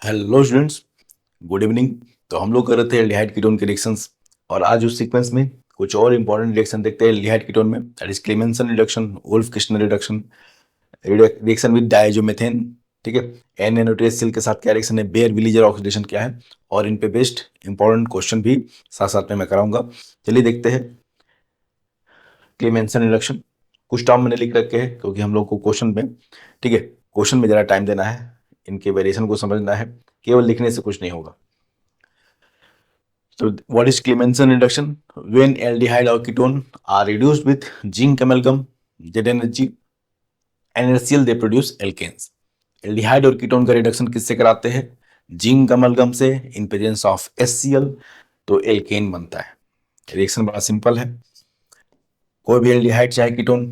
Hello students, good evening. तो हम लोग कर रहे थे एल्डिहाइड कीटोन के रिएक्शंस, और आज उस सीक्वेंस में कुछ और इंपॉर्टेंट रिएक्शन देखते हैं एल्डिहाइड कीटोन में, that is Clemmensen reduction, Wolff Kishner reduction, reaction with diazomethane. ठीक है, एन एनोटेसिल के साथ क्या रिएक्शन है, बेयर विलीजर ऑक्सीडेशन क्या है, और इन पे बेस्ड इंपॉर्टेंट क्वेश्चन भी साथ साथ में मैं कराऊंगा। चलिए देखते हैं क्लेमेंसन रिडक्शन। कुछ टर्म मैंने लिख रखे हैं क्योंकि हम लोग को क्वेश्चन में, ठीक है, क्वेश्चन में जरा टाइम देना है, इनके वेरिएशन को समझना है, केवल लिखने से कुछ नहीं होगा। So what is Clemmensen reduction? When aldehyde or ketone are reduced with zinc amalgam, Z energy, NaCl they produce alkanes. Aldehyde और कीटोन का रिडक्शन किससे कराते हैं? जिंक अमलगम से, इन प्रेजेंस ऑफ HCl, तो एल्केन बनता है। रिएक्शन बड़ा सिंपल है, कोई भी एल्डिहाइड चाहे ketone,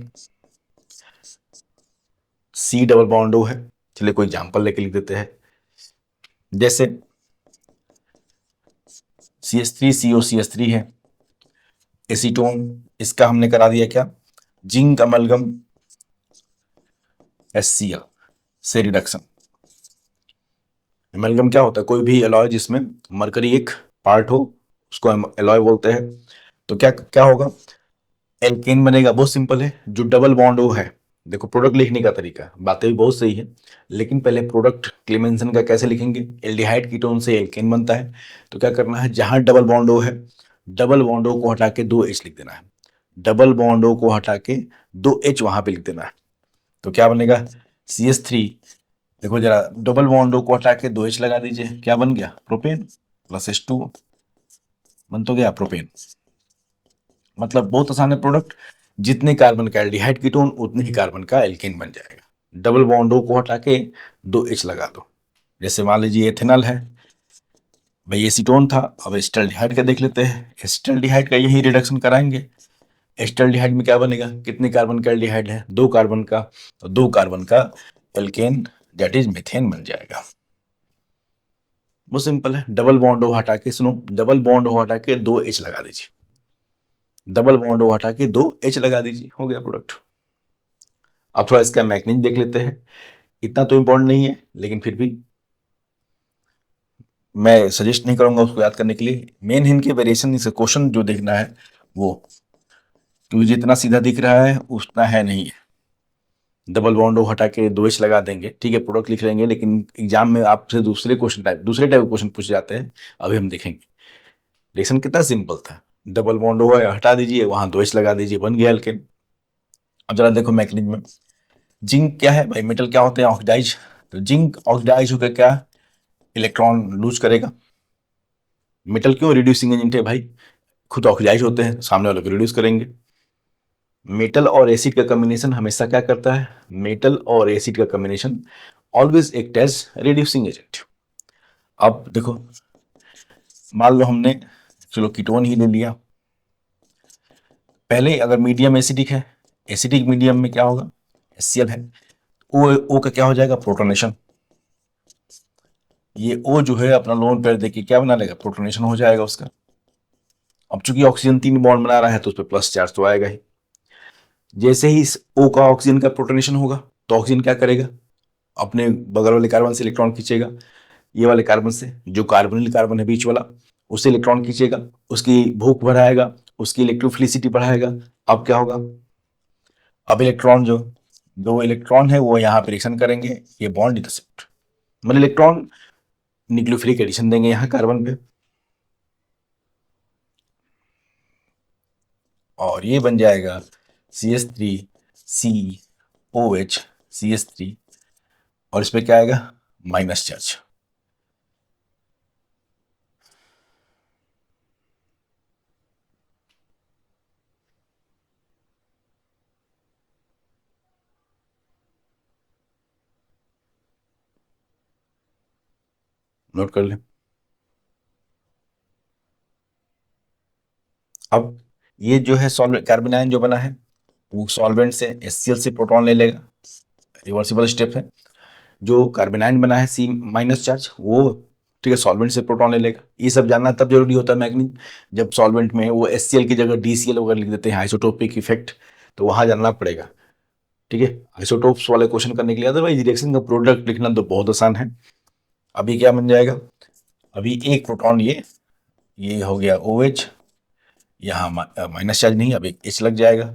C double bond O है। चलिए कोई एग्जांपल लेके लिख देते हैं, जैसे CH3COCH3 है, एसीटोन, इसका हमने करा दिया क्या, जिंक अमलगम HCl से रिडक्शन। एमलगम क्या होता है, कोई भी एलॉय जिसमें मरकरी एक पार्ट हो उसको एलॉय बोलते हैं। तो क्या क्या होगा, एल्केन बनेगा। बहुत सिंपल है, जो डबल बॉन्ड वो है, देखो प्रोडक्ट लिखने का तरीका, बातें भी बहुत सही है, लेकिन पहले प्रोडक्ट क्लेमेंसन का कैसे लिखेंगे, एल्डिहाइड कीटोन से एल्केन बनता है, तो क्या करना है, जहां डबल बॉन्ड ओ है, डबल बॉन्ड ओ को हटा के 2H लिख देना है, डबल बॉन्ड ओ को हटा के 2H वहां पे लिख देना है। तो क्या बनेगा, CH3, देखो जरा डबल बॉन्ड को हटा के 2H लगा दीजिए, क्या बन गया, प्रोपेन प्लस H2, बन तो गया प्रोपेन। मतलब बहुत आसान है प्रोडक्ट, जितने कार्बन का एल्डिहाइड कीटोन उतने ही कार्बन का एल्केन बन जाएगा। डबल बॉन्ड को हटा के 2H लगा दो, जैसे मान लीजिए एथेनॉल है, भाई एसीटोन था, अब एस्टल्डिहाइड का देख लेते हैं, एस्टल्डिहाइड का यही रिडक्शन कराएंगे। एस्टल्डिहाइड में क्या बनेगा, कितने कार्बन का एल्डिहाइड है, 2 कार्बन का, तो 2 कार्बन का एल्केन दैट इज मीथेन बन जाएगा। वो सिंपल है, डबल बॉन्ड ओ हटा के, सुनो, डबल बॉन्ड ओ हटा के 2H लगा दीजिए, डबल बॉन्ड ओ हटा के 2H लगा दीजिए, हो गया प्रोडक्ट। अब थोड़ा इसका मैकेनिज्म देख लेते हैं, इतना तो इंपॉर्टेंट नहीं है लेकिन फिर भी मैं सजेस्ट नहीं करूंगा उसको याद करने के लिए। मेन इनके वेरिएशन, इसका क्वेश्चन जो देखना है वो, क्योंकि जितना सीधा दिख रहा है उतना है नहीं है। डबल बॉन्ड ओ हटा के 2H लगा देंगे, ठीक है, प्रोडक्ट लिख लेंगे, लेकिन एग्जाम में आपसे दूसरे टाइप के क्वेश्चन पूछ जाते हैं, अभी हम देखेंगे। रिएक्शन कितना सिंपल था, डबल बॉन्ड ओ हटा दीजिए, वहां 2H लगा दीजिए, बन गया एल्केन। अब जरा देखो मैकेनिज्म में, जिंक क्या है भाई, मेटल क्या होते हैं, ऑक्सीडाइज, तो जिंक ऑक्सीडाइज होकर क्या, इलेक्ट्रॉन लूज करेगा। मेटल क्यों, रिड्यूसिंग एजेंट है भाई, खुद ऑक्सीडाइज होते हैं, सामने वाले को रिड्यूस करेंगे। मेटल और एसिड का कॉम्बिनेशन हमेशा क्या करता है, मेटल और एसिड का combination always act as reducing agent. अब देखो, मान लो हमने, चलो कीटोन ही ले लिया, पहले अगर मीडियम एसिडिक है, एसिडिक मीडियम में क्या होगा, HCl है, ओ का क्या हो जाएगा, प्रोटोनेशन। ये O जो है अपना लोन पेयर देके क्या बना लेगा, प्रोटोनेशन हो जाएगा उसका। अब चूंकि ऑक्सीजन 3 बॉन्ड बना रहा है तो उस पर प्लस चार्ज तो आएगा ही। जैसे ही इस O का ऑक्सीजन का प्रोटोनेशन होगा तो ऑक्सीजन क्या करेगा, अपने बगल वाले कार्बन से इलेक्ट्रॉन खींचेगा, ये वाले कार्बन से, जो कार्बोनिल कार्बन है बीच वाला, उससे इलेक्ट्रॉन खींचेगा, उसकी भूख बढ़ाएगा, उसकी इलेक्ट्रोफिलिसिटी बढ़ाएगा। अब क्या होगा, अब इलेक्ट्रॉन जो दो इलेक्ट्रॉन है वो यहाँ पे रिएक्शन करेंगे, ये बॉन्ड इंटरसेप्ट, मतलब इलेक्ट्रॉन न्यूक्लियोफिलिक एडिशन देंगे यहाँ कार्बन पे, और ये बन जाएगा CH3COH, और इस पे क्या आएगा, माइनस चार्ज। नोट कर लें। अब ये जो है सॉल्वेंट, कार्बन आयन जो बना है वो सॉल्वेंट से HCl से प्रोटॉन ले लेगा, रिवर्सिबल स्टेप है। जो कार्बन आयन बना है C माइनस चार्ज, वो ठीक है सॉल्वेंट से प्रोटॉन ले लेगा। ये सब जानना तब जरूरी होता है मैग्नीज, जब सॉल्वेंट में वो HCl की जगह DCl वगैरह लिख देते हैं, आइसोटोपिक इफेक्ट, तो वहां जानना पड़ेगा। ठीक है, आइसोटोप्स वाले क्वेश्चन करने के लिए, अदरवाइज रिएक्शन का प्रोडक्ट लिखना तो बहुत आसान है। अभी क्या बन जाएगा, अभी एक प्रोटॉन ये हो गया OH, यहाँ माइनस चार्ज नहीं, अब एक H लग जाएगा।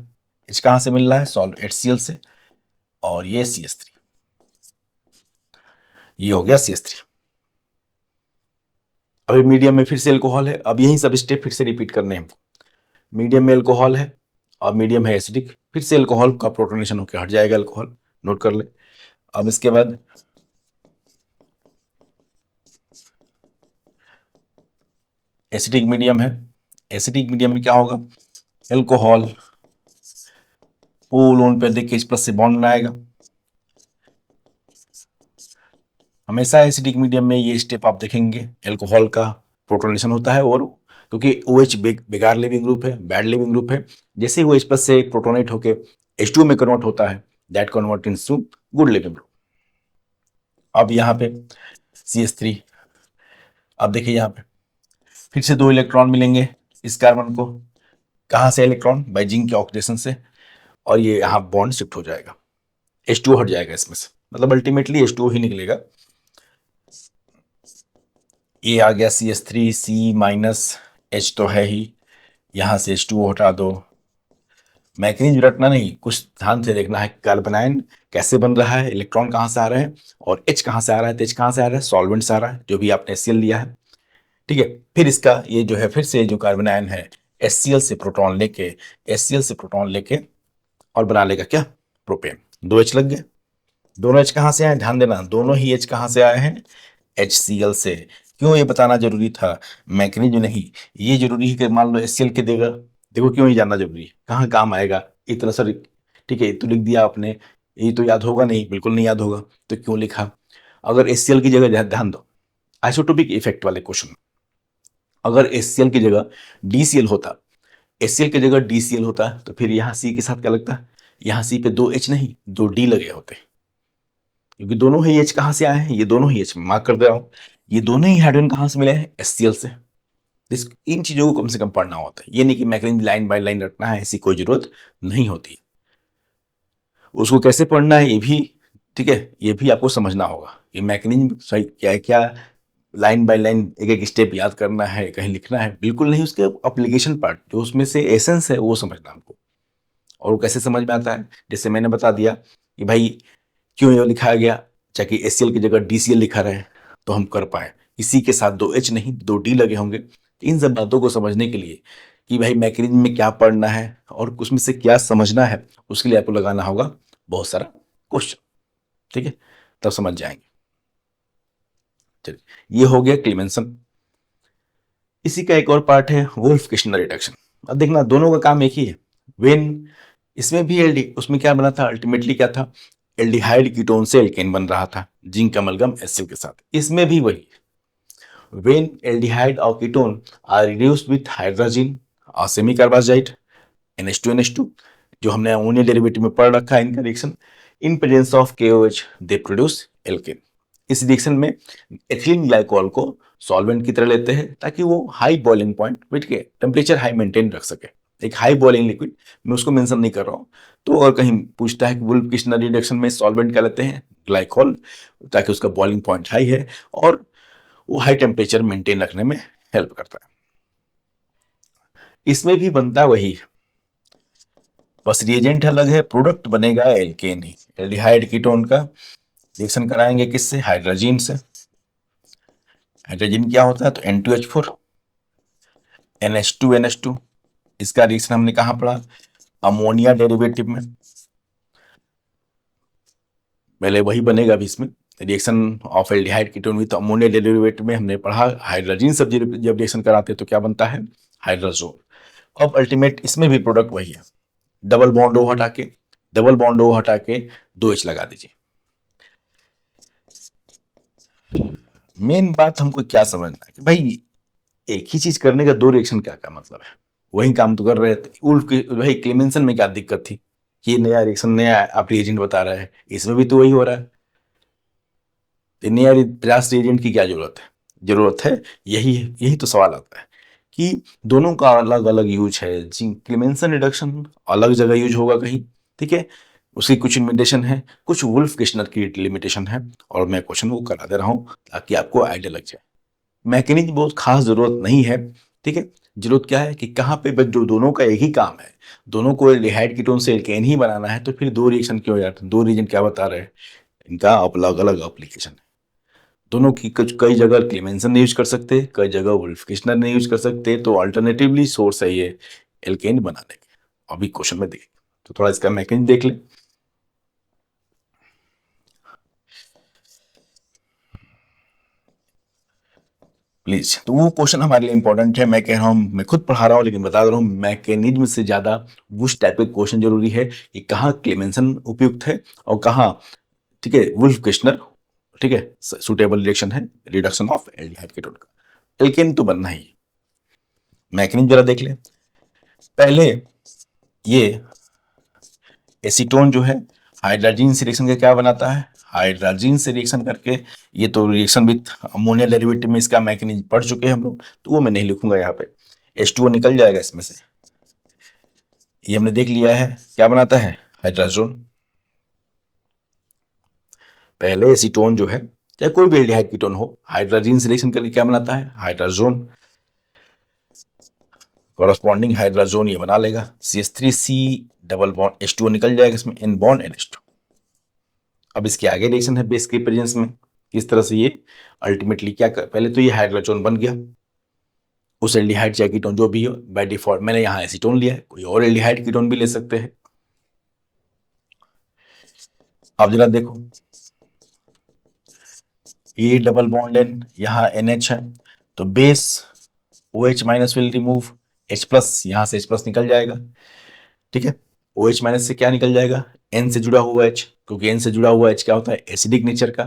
H कहाँ से मिल रहा है, सॉल्व HCl से, और ये CH3, ये हो गया CH3। अभी मीडियम में फिर से एल्कोहल है, अब यही सब स्टेप फिर से रिपीट करने हैं हमको। मीडियम में एल्कोहल है और मीडियम है एसिडिक, फिर से एल्कोहल का प्रोटोनेशन होकर हट जाएगा एल्कोहल, नोट कर ले। अब इसके बाद एसिडिक मीडियम है, एसिडिक मीडियम में क्या होगा, एल्कोहल पुल ऑन पे देख के H+ से बॉन्ड बनाएगा। हमेशा एसिडिक मीडियम में ये स्टेप आप देखेंगे, एल्कोहल का प्रोटोनेशन होता है, और क्योंकि OH बेकार लिविंग ग्रुप है, बैड लिविंग ग्रुप है, जैसे ही वो H+ से प्रोटोनेट होके H2 में कन्वर्ट होता है, that convert into good leaving group. अब यहाँ पे CH3, अब देखिए यहाँ पे फिर से 2 इलेक्ट्रॉन मिलेंगे इस कार्बन को, कहाँ से इलेक्ट्रॉन, बाय जिंक के ऑक्सीडेशन से, और ये यहाँ बॉन्ड शिफ्ट हो जाएगा, H2 हट जाएगा इसमें से, मतलब अल्टीमेटली H2 ही निकलेगा। ये आ गया CH3, C- H तो है ही, यहाँ से H2 हटा दो। मैकेनिज्म रटना नहीं, कुछ ध्यान से देखना है, कार्बनाइन कैसे बन रहा है, इलेक्ट्रॉन कहाँ से आ रहे हैं, और H कहाँ से आ रहा है, H कहाँ से आ रहा है, सॉल्वेंट से आ रहा है, जो भी आपने HCl लिया है, ठीक है। फिर इसका ये जो है, फिर से जो कार्बनाइन है HCl से प्रोटॉन लेके, HCl से प्रोटॉन लेके और बना लेगा क्या, प्रोपेन। 2 H लग गए, दोनों H कहाँ से आए, ध्यान देना, दोनों ही H कहाँ से आए हैं, HCl से। क्यों ये बताना जरूरी था, मैकेनिज्म नहीं, ये जरूरी है कि मान लो HCl के देगा, देखो क्यों ये जानना जरूरी है, कहाँ काम आएगा इतना सर, ठीक है, तो लिख दिया आपने, ये तो याद होगा नहीं, बिल्कुल नहीं याद होगा, तो क्यों लिखा। अगर HCl की जगह ध्यान दो, आइसोटोपिक इफेक्ट वाले क्वेश्चन, अगर HCl की जगह DCl होता, HCl की जगह DCl होता, तो फिर यहाँ C के साथ क्या लगता, यहाँ C पे 2 H नहीं 2 D लगे होते, क्योंकि दोनों ही H कहाँ से आए हैं, ये दोनों ही H, मार्क कर दे रहा हूं, ये दोनों ही हाइड्रोजन कहाँ से मिले हैं, HCl से। इन चीजों को कम से कम पढ़ना होता है, ये नहीं कि मैकेनिज्म लाइन बाय लाइन रखना है, ऐसी कोई जरूरत नहीं होती। उसको कैसे पढ़ना है ये भी, ठीक है, ये भी आपको समझना होगा, ये मैकेनिज्म सही क्या है, क्या लाइन बाय लाइन एक एक स्टेप याद करना है, कहीं लिखना है, बिल्कुल नहीं, उसके एप्लीकेशन पार्ट जो उसमें से एसेंस है वो समझना हमको। और वो कैसे समझ में आता है, जैसे मैंने बता दिया कि भाई क्यों ये लिखा गया, चाहे HCl की जगह DCl लिखा रहे, तो हम कर पाए, इसी के साथ 2 H नहीं 2 D लगे होंगे। इन सब बातों को समझने के लिए कि भाई मैकेनिज्म में क्या पढ़ना है और उसमें से क्या समझना है, उसके लिए आपको लगाना होगा बहुत सारा क्वेश्चन, ठीक है, तब समझ जाएंगे। चलिए, ये हो गया क्लेमेंसन। इसी का एक और पार्ट है वोल्फ-किर्चनर रिडक्शन। अब देखना दोनों का काम एक ही है, वेन इसमें भी एल्डी, उसमें क्या बना था, अल्टीमेटली क्या था, एल्डिहाइड कीटोन से एल्केन बन रहा था जिंक अमलगम HCl के साथ, इसमें भी वही, वेन एल्डिहाइड और ketone are reduced with hydrogen और सेमी कार्बाइड NH2NH2, जो हमने अमोनिया डेरिवेटिव में पढ़ रखा है इनका reaction, in presence of KOH they produce alkane. इस रिएक्शन में एथिलीन ग्लाइकोल को सॉल्वेंट की तरह लेते हैं ताकि वो हाई बॉइलिंग पॉइंट बैठ के टेम्परेचर हाई मेंटेन रख सके, एक हाई बॉइलिंग लिक्विड, मैं उसको मेंशन नहीं कर रहा हूँ। तो अगर कहीं पूछता है कि वोल्फ-किर्चनर रिडक्शन में सॉल्वेंट क्या लेते हैं, ग्लाइकोल, ताकि उसका बॉइलिंग पॉइंट हाई है और वो हाई टेम्परेचर मेंटेन रखने में हेल्प करता है। इसमें भी बनता वही, बस रिएजेंट अलग है, प्रोडक्ट बनेगा एल्केन ही, एल्डिहाइड कीटोन का रिएक्शन कराएंगे किससे, हाइड्रोजन से। हाइड्रोजन क्या होता है, तो N2H4 NH2NH2, इसका रिएक्शन हमने कहाँ पढ़ा, अमोनिया डेरिवेटिव में, पहले वही बनेगा अभी इसमें, reaction of aldehyde ketone with ammonia derivative में हमने पढ़ा, हाइड्रोजन सब जब रिएक्शन कराते हैं तो क्या बनता है, हाइड्रोजोल। अब अल्टीमेट इसमें भी प्रोडक्ट वही है, डबल बॉन्ड ओ हटा के, डबल बॉन्ड ओ हटा के 2H लगा दीजिए। मेन बात हमको क्या समझना है कि भाई एक ही चीज करने का 2 रिएक्शन क्या क्या मतलब है, वही काम तो कर रहे थे उल्फ के, भाई क्लेमेंसन में क्या दिक्कत थी कि ये नया रिएक्शन, नया आप रिएजेंट बता रहे हैं, इसमें भी तो वही हो रहा है, तो नया प्रयास रिएजेंट की क्या जरूरत है, जरूरत है यही है, यही तो सवाल आता है कि दोनों का अलग अलग यूज है, क्लेमेंसन रिडक्शन अलग जगह यूज होगा कहीं, ठीक है, उसकी कुछ लिमिटेशन है, कुछ वुल्फ किश्नर की लिमिटेशन है, और मैं क्वेश्चन वो करा दे रहा हूँ ताकि आपको आइडिया लग जाए। मैकेनिज्म बहुत खास जरूरत नहीं है, ठीक है। जरूरत क्या है कि कहाँ पे बस जो दोनों का एक ही काम है, दोनों को एल्डिहाइड कीटोन से एल्केन ही बनाना है, तो फिर दो रिएक्शन क्यों यार, दो रीजन क्या बता रहे हैं, इनका अलग अलग एप्लीकेशन है। दोनों की कुछ कई जगह क्लेमेंसन ने यूज कर सकते, कई जगह वुल्फ किश्नर ने यूज कर सकते, तो अल्टरनेटिवली सोर्स है ये एल्केन बनाने के। अभी क्वेश्चन में देखें तो थोड़ा इसका मैकेनिज्म देख ले प्लीज। तो वो क्वेश्चन हमारे लिए इंपॉर्टेंट है, मैं कह रहा हूँ, मैं खुद पढ़ा रहा हूँ लेकिन बता रहा हूँ, मैकेनिज्म से ज्यादा उस टाइप के क्वेश्चन जरूरी है कि कहाँ क्लेमेंसन उपयुक्त है और कहाँ, ठीक है, वुल्फ किश्नर, ठीक है, सुटेबल रिएक्शन है रिडक्शन ऑफ एल्डिहाइड कीटोन का। एल्केन तो बनना ही। मैकेनिज्म जरा देख ले। पहले ये एसीटोन जो है हाइड्रोजन से रिएक्शन करके क्या बनाता है, हाइड्रोजन से रिएक्शन करके, ये तो रिएक्शन विथ अमोनिया डेरिवेटिव में इसका मैकेनिज्म पढ़ चुके हैं हम लोग, तो वो मैं नहीं लिखूंगा यहाँ पे। H2O निकल जाएगा इसमें से, ये हमने देख लिया है क्या बनाता है, हाइड्रोजन। पहले एसीटोन जो है, चाहे कोई भी एल्डिहाइड कीटोन हो, हाइड्रोजन से रिएक्शन करके क्या बनाता है, हाइड्रोजन। कॉरस्पॉन्डिंग हाइड्रोजन ये बना लेगा CH3C डबल बॉन्ड, H2O निकल जाएगा इसमें, N बॉन्ड NH2। अब इसके आगे रिएक्शन है बेस के प्रेजेंस में, किस तरह से ये अल्टीमेटली क्या कर, पहले तो ये हाइड्रोजन बन गया, उस एल्डिहाइड चाहे कीटोन जो भी हो, बाय डिफॉल्ट मैंने यहाँ एसीटोन लिया है, कोई और एल्डिहाइड कीटोन भी ले सकते हैं। अब जरा देखो, ये डबल बॉन्ड N, यहाँ NH है, तो base OH minus will remove H plus, यहाँ से H प्लस निकल जाएगा, ठीक है। OH माइनस से क्या निकल जाएगा, N से जुड़ा हुआ H, क्योंकि N से जुड़ा हुआ H क्या होता है, एसिडिक नेचर का।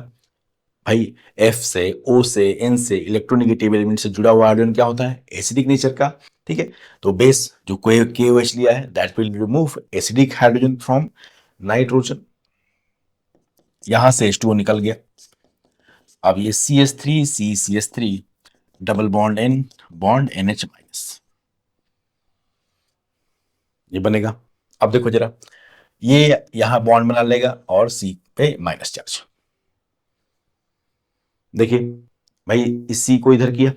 भाई F से, O से, N से इलेक्ट्रोनेगेटिव एलिमेंट से जुड़ा हुआ हाइड्रोजन क्या होता है, एसिडिक नेचर का, ठीक है। तो बेस जो KOH लिया है, that will remove acidic hydrogen from nitrogen, यहां से H2O निकल गया। अब ये CH3 double bond N bond NH minus, ये बनेगा। अब देखो जरा, ये यहां बॉन्ड बना लेगा और C पे माइनस चार्ज। देखिए भाई, इस C को इधर किया,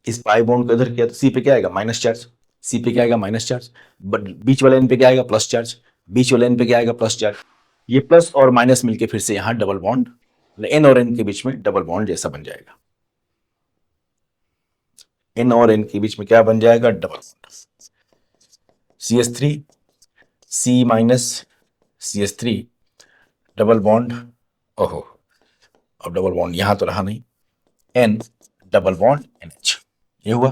इस पाई बॉन्ड को इधर किया, तो C पे क्या आएगा, माइनस चार्ज। C पे क्या आएगा, माइनस चार्ज। बट बीच वाले N पे क्या आएगा, प्लस चार्ज। बीच वाले N पे क्या आएगा, प्लस चार्ज। ये प्लस और माइनस मिलके फिर से यहाँ डबल बॉन्ड, N और N के बीच में डबल बॉन्ड जैसा बन जाएगा। N और N के बीच में क्या बन जाएगा, double bond. CH3 C minus CH3 double bond, ओहो, अब डबल बॉन्ड यहां तो रहा नहीं, N डबल बॉन्ड NH, ये हुआ,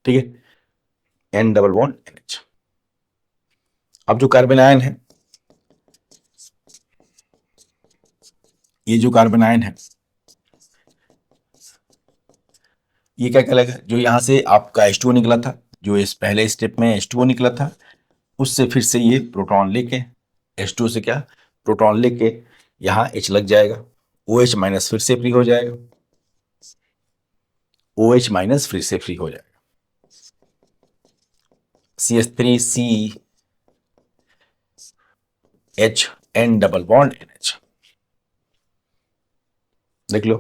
ठीक है। N double bond NH। अब जो कार्बन आयन है, ये जो कार्बन आयन है, ये क्या कहलाएगा, जो यहां से आपका H2O निकला था, जो इस पहले स्टेप में H2O निकला था, उससे फिर से ये प्रोटॉन लेके, H2O से क्या, प्रोटॉन लेके यहाँ H लग जाएगा, OH माइनस फिर से फ्री हो जाएगा, OH माइनस फिर से फ्री हो जाएगा, CH3C H N double bond NH। देख लो,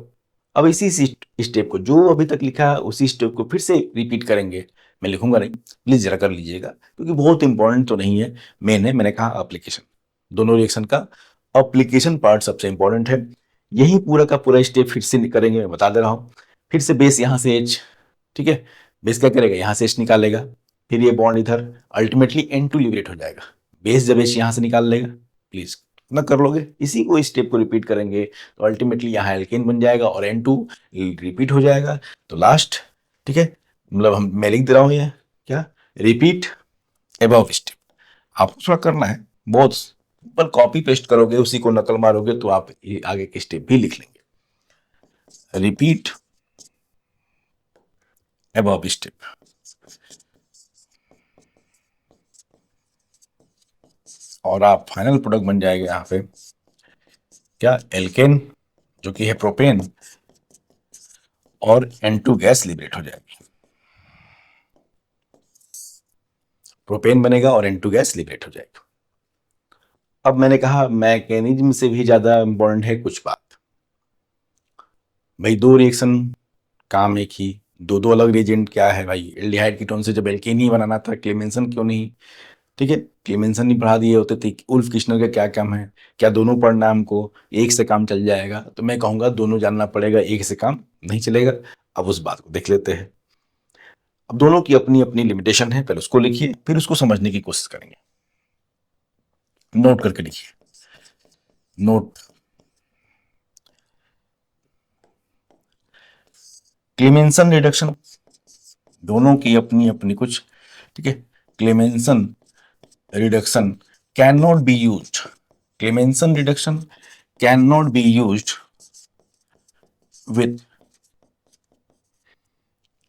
अब इसी स्टेप को जो अभी तक लिखा है उसी स्टेप को फिर से रिपीट करेंगे, मैं लिखूंगा नहीं, प्लीज जरा कर लीजिएगा, क्योंकि बहुत इंपॉर्टेंट तो नहीं है, मेन है, मैंने कहा एप्लीकेशन, दोनों रिएक्शन का एप्लीकेशन पार्ट सबसे इंपॉर्टेंट है। यही पूरा का पूरा स्टेप फिर से करेंगे, मैं बता दे रहा हूँ। फिर से बेस यहाँ से H, ठीक है, बेस क्या करेगा, यहाँ से H निकालेगा, फिर ये बॉन्ड इधर, अल्टीमेटली N2 लिबरेट हो जाएगा। बेस जब H यहाँ से निकाल लेगा, प्लीज ना कर लोगे, इसी को स्टेप को रिपीट करेंगे, तो अल्टीमेटली यहाँ एल्केन बन जाएगा और N2 रिपीट हो जाएगा। तो लास्ट, ठीक है, मतलब हम, मैं लिख दे रहा हूँ ये क्या, रिपीट अबव स्टेप। आपको थोड़ा करना है, बहुत सिंपल, कॉपी पेस्ट करोगे, उसी को नकल मारोगे तो आप ये आगे के स्टेप भी लिख लेंगे। रिपीट अबव स्टेप, और आप फाइनल प्रोडक्ट बन जाएगा यहाँ पे क्या, एल्केन, जो कि है प्रोपेन, और N2 गैस लिबरेट हो जाएगी। प्रोपेन बनेगा और N2 गैस लिबरेट हो जाएगी। अब मैंने कहा मैकेनिज्म से भी ज्यादा इंपॉर्टेंट है कुछ बात। भाई दो रिएक्शन, काम एक ही, दो दो अलग रिएजेंट, क्या है भाई? एल्डिहाइड कीटोन से जब एल्केन ही बनाना था, क्लेमेंसन क्यों नहीं? ठीक है, क्लेमेंसन ही पढ़ा दिए होते थे। उल्फ किश्नर का क्या काम है? क्या दोनों पढ़ना हमको? एक से काम चल जाएगा? तो मैं कहूंगा दोनों जानना पड़ेगा, एक से काम नहीं चलेगा। अब उस बात को देख लेते हैं। अब दोनों की अपनी अपनी लिमिटेशन है, पहले उसको लिखिए, फिर उसको समझने की कोशिश करेंगे। नोट करके लिखिए, नोट। क्लेमेंसन रिडक्शन, दोनों की अपनी अपनी कुछ, ठीक है। Clemmensen reduction can not be used, Clemmensen reduction can not be used with,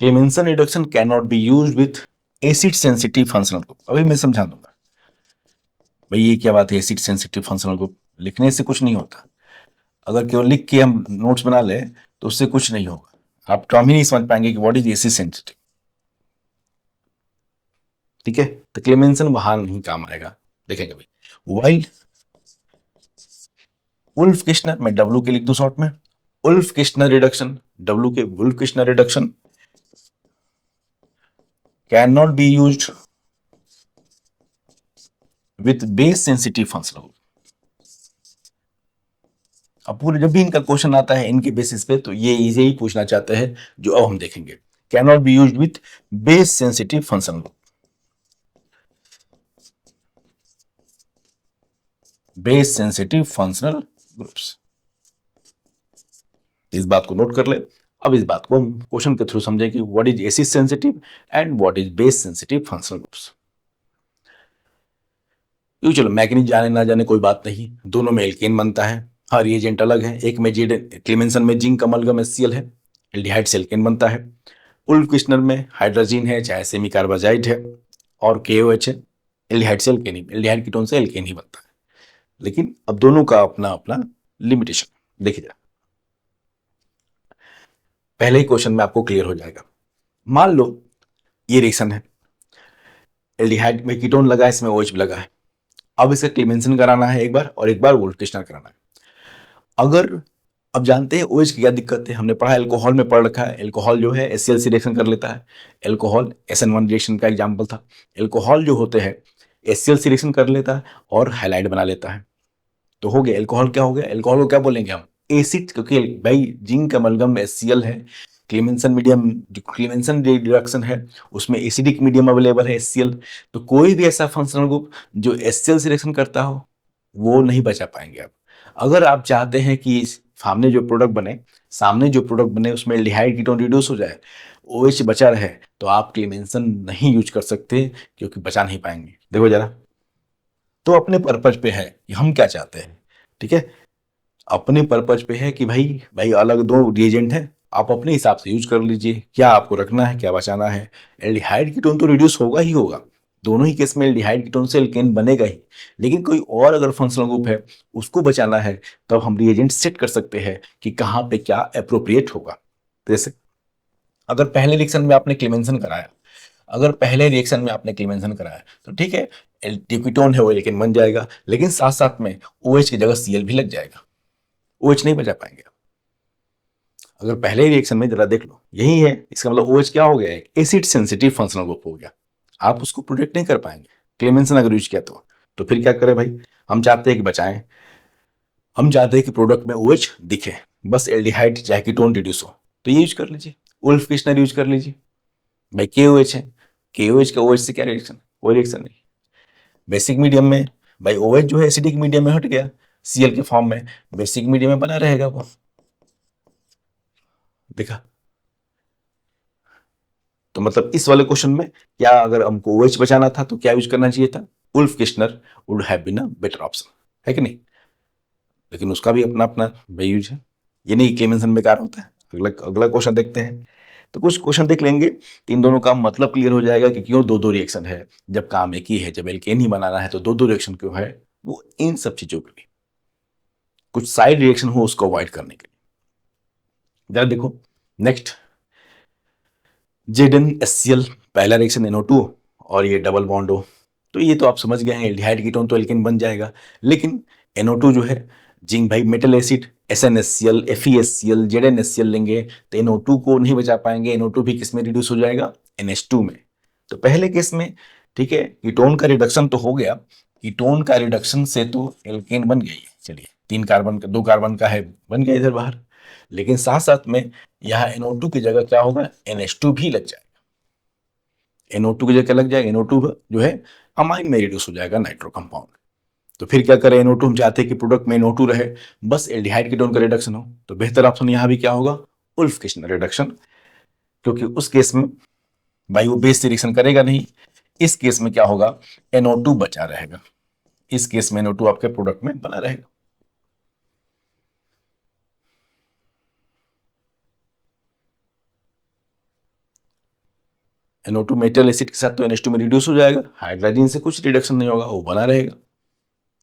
Clemmensen reduction can not be used with acid sensitive functional group. अभी मैं समझा दूंगा भाई ये क्या बात है, एसिड सेंसिटिव फंक्शनल ग्रुप। लिखने से कुछ नहीं होता, अगर केवल लिख के हम नोट्स बना ले तो उससे कुछ नहीं होगा। आप टर्म ही नहीं समझ पाएंगे कि व्हाट इज एसिड सेंसिटिव। ठीक है, तो क्लेमेंसन वहां नहीं काम आएगा, देखेंगे भाई। वाइल उल्फ किश्नर, मैं डब्ल्यू के लिख दूं शॉर्ट में, Wolff Kishner reduction, W K Wolff Kishner reduction can not be used with base sensitive functional group. अब पूरे जब भी इनका क्वेश्चन आता है इनके बेसिस पे, तो ये यही पूछना चाहते हैं जो अब हम देखेंगे। Can not be used with base sensitive functional group, base sensitive functional groups. इस बात को नोट कर ले। अब इस बात को हम क्वेश्चन के थ्रू समझें कि what is acid sensitive and what is base sensitive functional groups. क्यों, चलो मैकेनिज्म जाने ना जाने कोई बात नहीं, दोनों में एल्केन बनता है, हर रिएजेंट अलग है। एक में क्लेमेंसन में जिंक अमलगम HCl है, एल्डिहाइड से एल्केन बनता है। उल्फ किश्नर में हाइड्रोजन है, चाहे सेमी कार्बाजाइड है, और KOH है, एल्डिहाइड से एल्केन ही, एल्डिहाइड कीटोन से एल्केन ही बनता है। लेकिन अब दोनों का अपना अपना लिमिटेशन देखिए जरा, पहले ही क्वेश्चन में आपको क्लियर हो जाएगा। मान लो ये रिएक्शन है, एल्डिहाइड में कीटोन लगा है, इसमें OH भी लगा है। अब इसका क्लेमेंसन कराना है एक बार, और एक बार उल्फ किश्नर कराना है। अगर, अब जानते हैं OH की क्या दिक्कत है, हमने पढ़ा, एल्कोहल में पढ़ रखा है, एल्कोहल जो है HCl से रिएक्शन कर लेता है। एल्कोहल SN1 रिएक्शन का एग्जाम्पल था। एल्कोहल जो होते हैं HCl से रिएक्शन कर लेता है और हैलाइड बना लेता है। तो हो गया एल्कोहल, क्या हो गया, एल्कोहल को क्या बोलेंगे हम, एसिड, क्योंकि भाई जिंक अमलगम HCl है। क्लेमेंसन मीडियम, जो क्लेमेंसन रिडक्शन है उसमें एसिडिक मीडियम अवेलेबल है HCl। तो कोई भी ऐसा फंक्शनल ग्रुप जो HCl से रिएक्शन करता हो वो नहीं बचा पाएंगे आप। अगर आप चाहते हैं कि सामने जो प्रोडक्ट बने उसमें एल्डिहाइड कीटोन रिड्यूस हो जाए, OH बचा रहे, तो आप क्लेमेंसन नहीं यूज कर सकते, क्योंकि बचा नहीं पाएंगे। देखो जरा, तो अपने पर्पज पे है कि हम क्या चाहते हैं। ठीक है, अपने पर्पज पे है कि भाई भाई अलग दो रिएजेंट है, आप अपने हिसाब से यूज कर लीजिए, क्या आपको रखना है क्या बचाना है। एल्डिहाइड कीटोन तो रिड्यूस होगा ही होगा, दोनों ही केस में एल्डिहाइड कीटोन से एल्केन बनेगा ही। लेकिन कोई और अगर फंक्शनल ग्रुप है उसको बचाना है, तब हम रिएजेंट सेट कर सकते हैं कि कहाँ पे क्या अप्रोप्रिएट होगा। जैसे अगर पहले रिएक्शन में आपने क्लेमेंसन कराया, तो ठीक है, कीटोन है वो लेकिन बन जाएगा, लेकिन साथ साथ में OH की जगह Cl भी लग जाएगा, OH नहीं बचा पाएंगे। अगर पहले रिएक्शन में जरा देख लो, यही है, इसका मतलब OH क्या हो गया, एक एसिड सेंसिटिव फंक्शनल ग्रुप हो गया, आप उसको प्रोटेक्ट नहीं कर पाएंगे क्लेमेंसन अगर यूज किया तो फिर क्या करें भाई, हम चाहते हैं कि बचाएं, हम चाहते हैं कि प्रोडक्ट में OH दिखे, बस एल्डिहाइड चाहे कीटोन रिड्यूस हो, तो ये यूज कर लीजिए, उल्फ किश्नर यूज कर लीजिए। भाई KOH है, KOH का OH से क्या रिएक्शन, कोई रिएक्शन नहीं। बेसिक मीडियम में भाई OH जो है एसिडिक मीडियम में हट गया, Cl के फॉर्म में, बेसिक मीडियम में बना रहेगा वो, देखा। तो मतलब इस वाले क्वेश्चन में क्या, अगर हमको OH बचाना था तो क्या यूज करना चाहिए था, Wolff Kishner would have been a better option, है कि नहीं। लेकिन उसका भी अपना अपना भाई यूज है, ये नहीं क्लेमेंसन बेकार होता है। अगला अगला क्वेश्चन देखते हैं, तो कुछ क्वेश्चन देख लेंगे, इन दोनों का मतलब क्लियर हो जाएगा कि क्यों दो दो रिएक्शन है, जब काम एक ही है, जब एल्केन ही बनाना है तो दो दो रिएक्शन क्यों है, वो इन सब चीजों के लिए, कुछ साइड रिएक्शन हो उसको अवॉइड करने के लिए। जरा देखो नेक्स्ट, ZnHCl पहला रिएक्शन NO2 और ये डबल बॉन्ड हो, तो ये तो आप समझ गए हैं एल्डिहाइड कीटोन तो एल्केन बन जाएगा। लेकिन NO2 जो है जिंक भाई metal acid SnHCl FeHCl ZnHCl लेंगे तो NO2 को नहीं बचा पाएंगे। NO2 भी किस में रिड्यूस हो जाएगा, NH2 में। तो पहले केस में ठीक है कीटोन का रिडक्शन तो हो गया, कीटोन का रिडक्शन से तो एल्केन बन गई, चलिए 3 कार्बन का 2 कार्बन का है बन गया इधर बाहर। लेकिन साथ साथ में यहाँ NO2 की जगह क्या होगा, NH2 भी लग जाएगा। NO2 की जगह क्या लग जाएगा, NO2 जो है अमाइन में रिड्यूस हो जाएगा नाइट्रो कंपाउंड। तो फिर क्या करें, NO2 हम चाहते हैं कि प्रोडक्ट में NO2 रहे, बस एल्डिहाइड कीटोन का रिडक्शन हो, तो बेहतर ऑप्शन यहाँ भी क्या होगा, उल्फ किर्चनर रिडक्शन। क्योंकि उस केस में भाई वो बेस से रिएक्शन करेगा नहीं, इस केस में क्या होगा, NO2 बचा रहेगा, इस केस में NO2 आपके प्रोडक्ट में बना रहेगा। NO2 मेटल एसिड के साथ तो NH2 में रिड्यूस हो जाएगा, हाइड्रोजन से कुछ रिडक्शन नहीं होगा, वो बना रहेगा।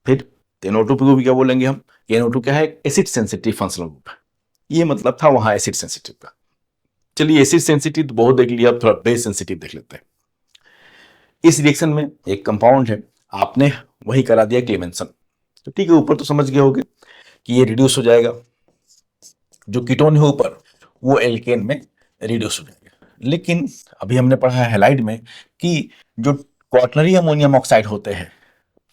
फिर NO2 को भी क्या बोलेंगे हम, NO2 क्या है, एसिड सेंसिटिव फंक्शनल ग्रुप है। ये मतलब था वहां एसिड सेंसिटिव का। चलिए एसिड सेंसिटिव तो बहुत देख लिया, अब थोड़ा बेस सेंसिटिव देख लेते हैं। इस रिएक्शन में एक कंपाउंड है, आपने वही करा दिया क्लेमेंसन, तो ठीक है ऊपर तो समझ गए होगे कि ये रिड्यूस हो जाएगा, जो कीटोन है ऊपर वो एल्केन में रिड्यूस हो जाएगा। लेकिन अभी हमने पढ़ा है हैलाइड में कि जो क्वाटरनरी अमोनियम ऑक्साइड होते हैं,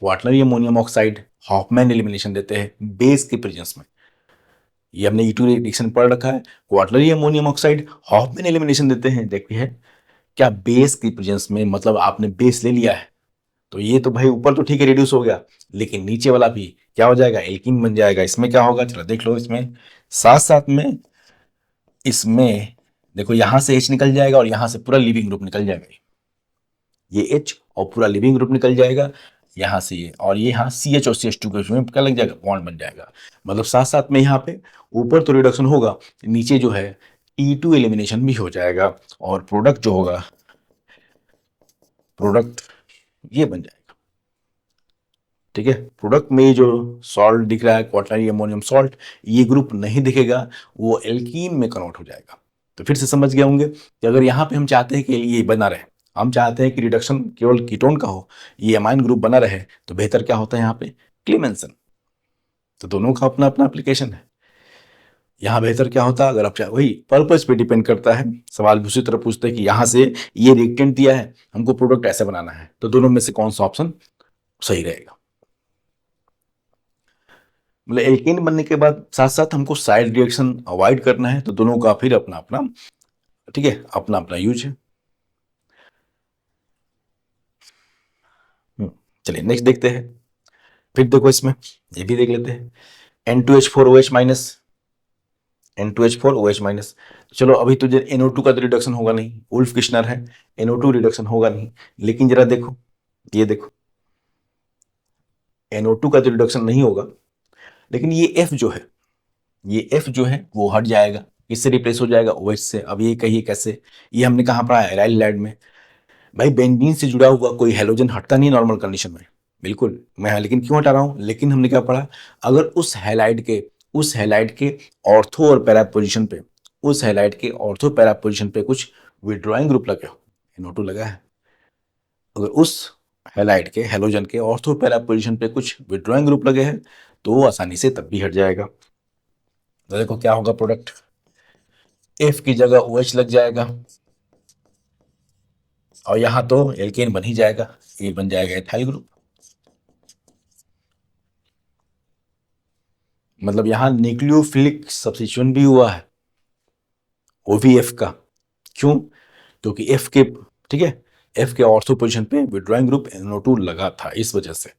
quaternary ammonium oxide Hofmann elimination देते हैं बेस के प्रेजेंस में। ये हमने E2 रिएक्शन पढ़ रखा है, quaternary ammonium oxide Hofmann elimination देते हैं, देखिए है क्या बेस की प्रेजेंस में, मतलब आपने बेस ले लिया है तो ये तो भाई ऊपर तो ठीक है रिड्यूस हो गया, लेकिन नीचे वाला भी क्या हो जाएगा, एल्कीन बन जाएगा। इसमें क्या होगा, चलो देख लो, इसमें साथ साथ में इसमें देखो यहां से H निकल जाएगा और यहां से पूरा लिविंग ग्रुप निकल जाएगा, ये H और पूरा लिविंग ग्रुप निकल जाएगा यहां से ये, और ये यहाँ CH और CH2 के बीच में क्या लग जाएगा, बॉन्ड बन जाएगा। मतलब साथ साथ में यहाँ पे ऊपर तो रिडक्शन होगा, नीचे जो है T2 एलिमिनेशन भी हो जाएगा, और प्रोडक्ट जो होगा, प्रोडक्ट ये बन जाएगा। ठीक है, प्रोडक्ट में जो सॉल्ट दिख रहा है क्वाटरनरी अमोनियम सॉल्ट, ये ग्रुप नहीं दिखेगा, वो एल्कीन में कन्वर्ट हो जाएगा। तो फिर से समझ गए होंगे कि अगर यहाँ पे हम चाहते हैं कि ये बना रहे, हम चाहते हैं कि रिडक्शन केवल कीटोन का हो, ये अमाइन ग्रुप बना रहे, तो बेहतर क्या होता है यहाँ पे, क्लेमेंसन। तो दोनों का अपना अपना एप्लीकेशन है। यहाँ बेहतर क्या होता है, अगर आप वही पर्पस पे डिपेंड करता है, सवाल भी उसी तरह पूछते हैं कि यहाँ से ये रिएक्टेंट दिया है, हमको प्रोडक्ट ऐसे बनाना है, तो दोनों में से कौन सा ऑप्शन सही रहेगा। मतलब एल्केन बनने के बाद साथ साथ हमको साइड रिएक्शन अवॉइड करना है, तो दोनों का फिर अपना अपना, ठीक है, अपना अपना यूज है। चलिए नेक्स्ट देखते हैं। फिर देखो इसमें ये भी देख लेते हैं, N2H4OH माइनस, N2H4OH माइनस। चलो अभी तो NO2 का तो रिडक्शन होगा नहीं, उल्फ किर्चनर है, NO2 रिडक्शन होगा नहीं, लेकिन जरा देखो, ये देखो NO2 का तो रिडक्शन नहीं होगा, लेकिन ये F जो है, ये F जो है वो हट जाएगा, किससे रिप्लेस हो जाएगा, OH से। अब ये कहिए कैसे, ये हमने कहाँ पढ़ा है, एराइल लैड में। भाई बेंजीन से जुड़ा हुआ कोई हेलोजन हटता नहीं नॉर्मल कंडीशन में, बिल्कुल मैं, लेकिन क्यों हटा रहा हूं, लेकिन हमने क्या पढ़ा, अगर उस हैलाइड के ऑर्थो और पैरा पोजीशन पे, उस हैलाइड के ऑर्थो पैरा पोजीशन पे कुछ विड्रॉइंग ग्रुप लगे हो, NO2 लगा है, अगर उस हैलाइड के हेलोजन के ऑर्थो पैरा पोजीशन पे कुछ विड्रॉइंग ग्रुप लगे हैं तो वो आसानी से तब भी हट जाएगा। तो देखो क्या होगा, प्रोडक्ट F की जगह OH लग जाएगा, और यहां तो एल्केन बन ही जाएगा, ये बन जाएगा एथाइल ग्रुप। मतलब यहां न्यूक्लियोफिलिक सब्स्टिट्यूशन भी हुआ है, वो भी F का। क्यों, क्योंकि F के, ठीक है, F के ऑर्थो पोजीशन पे विड्रॉइंग ग्रुप NO2 लगा था, इस वजह से,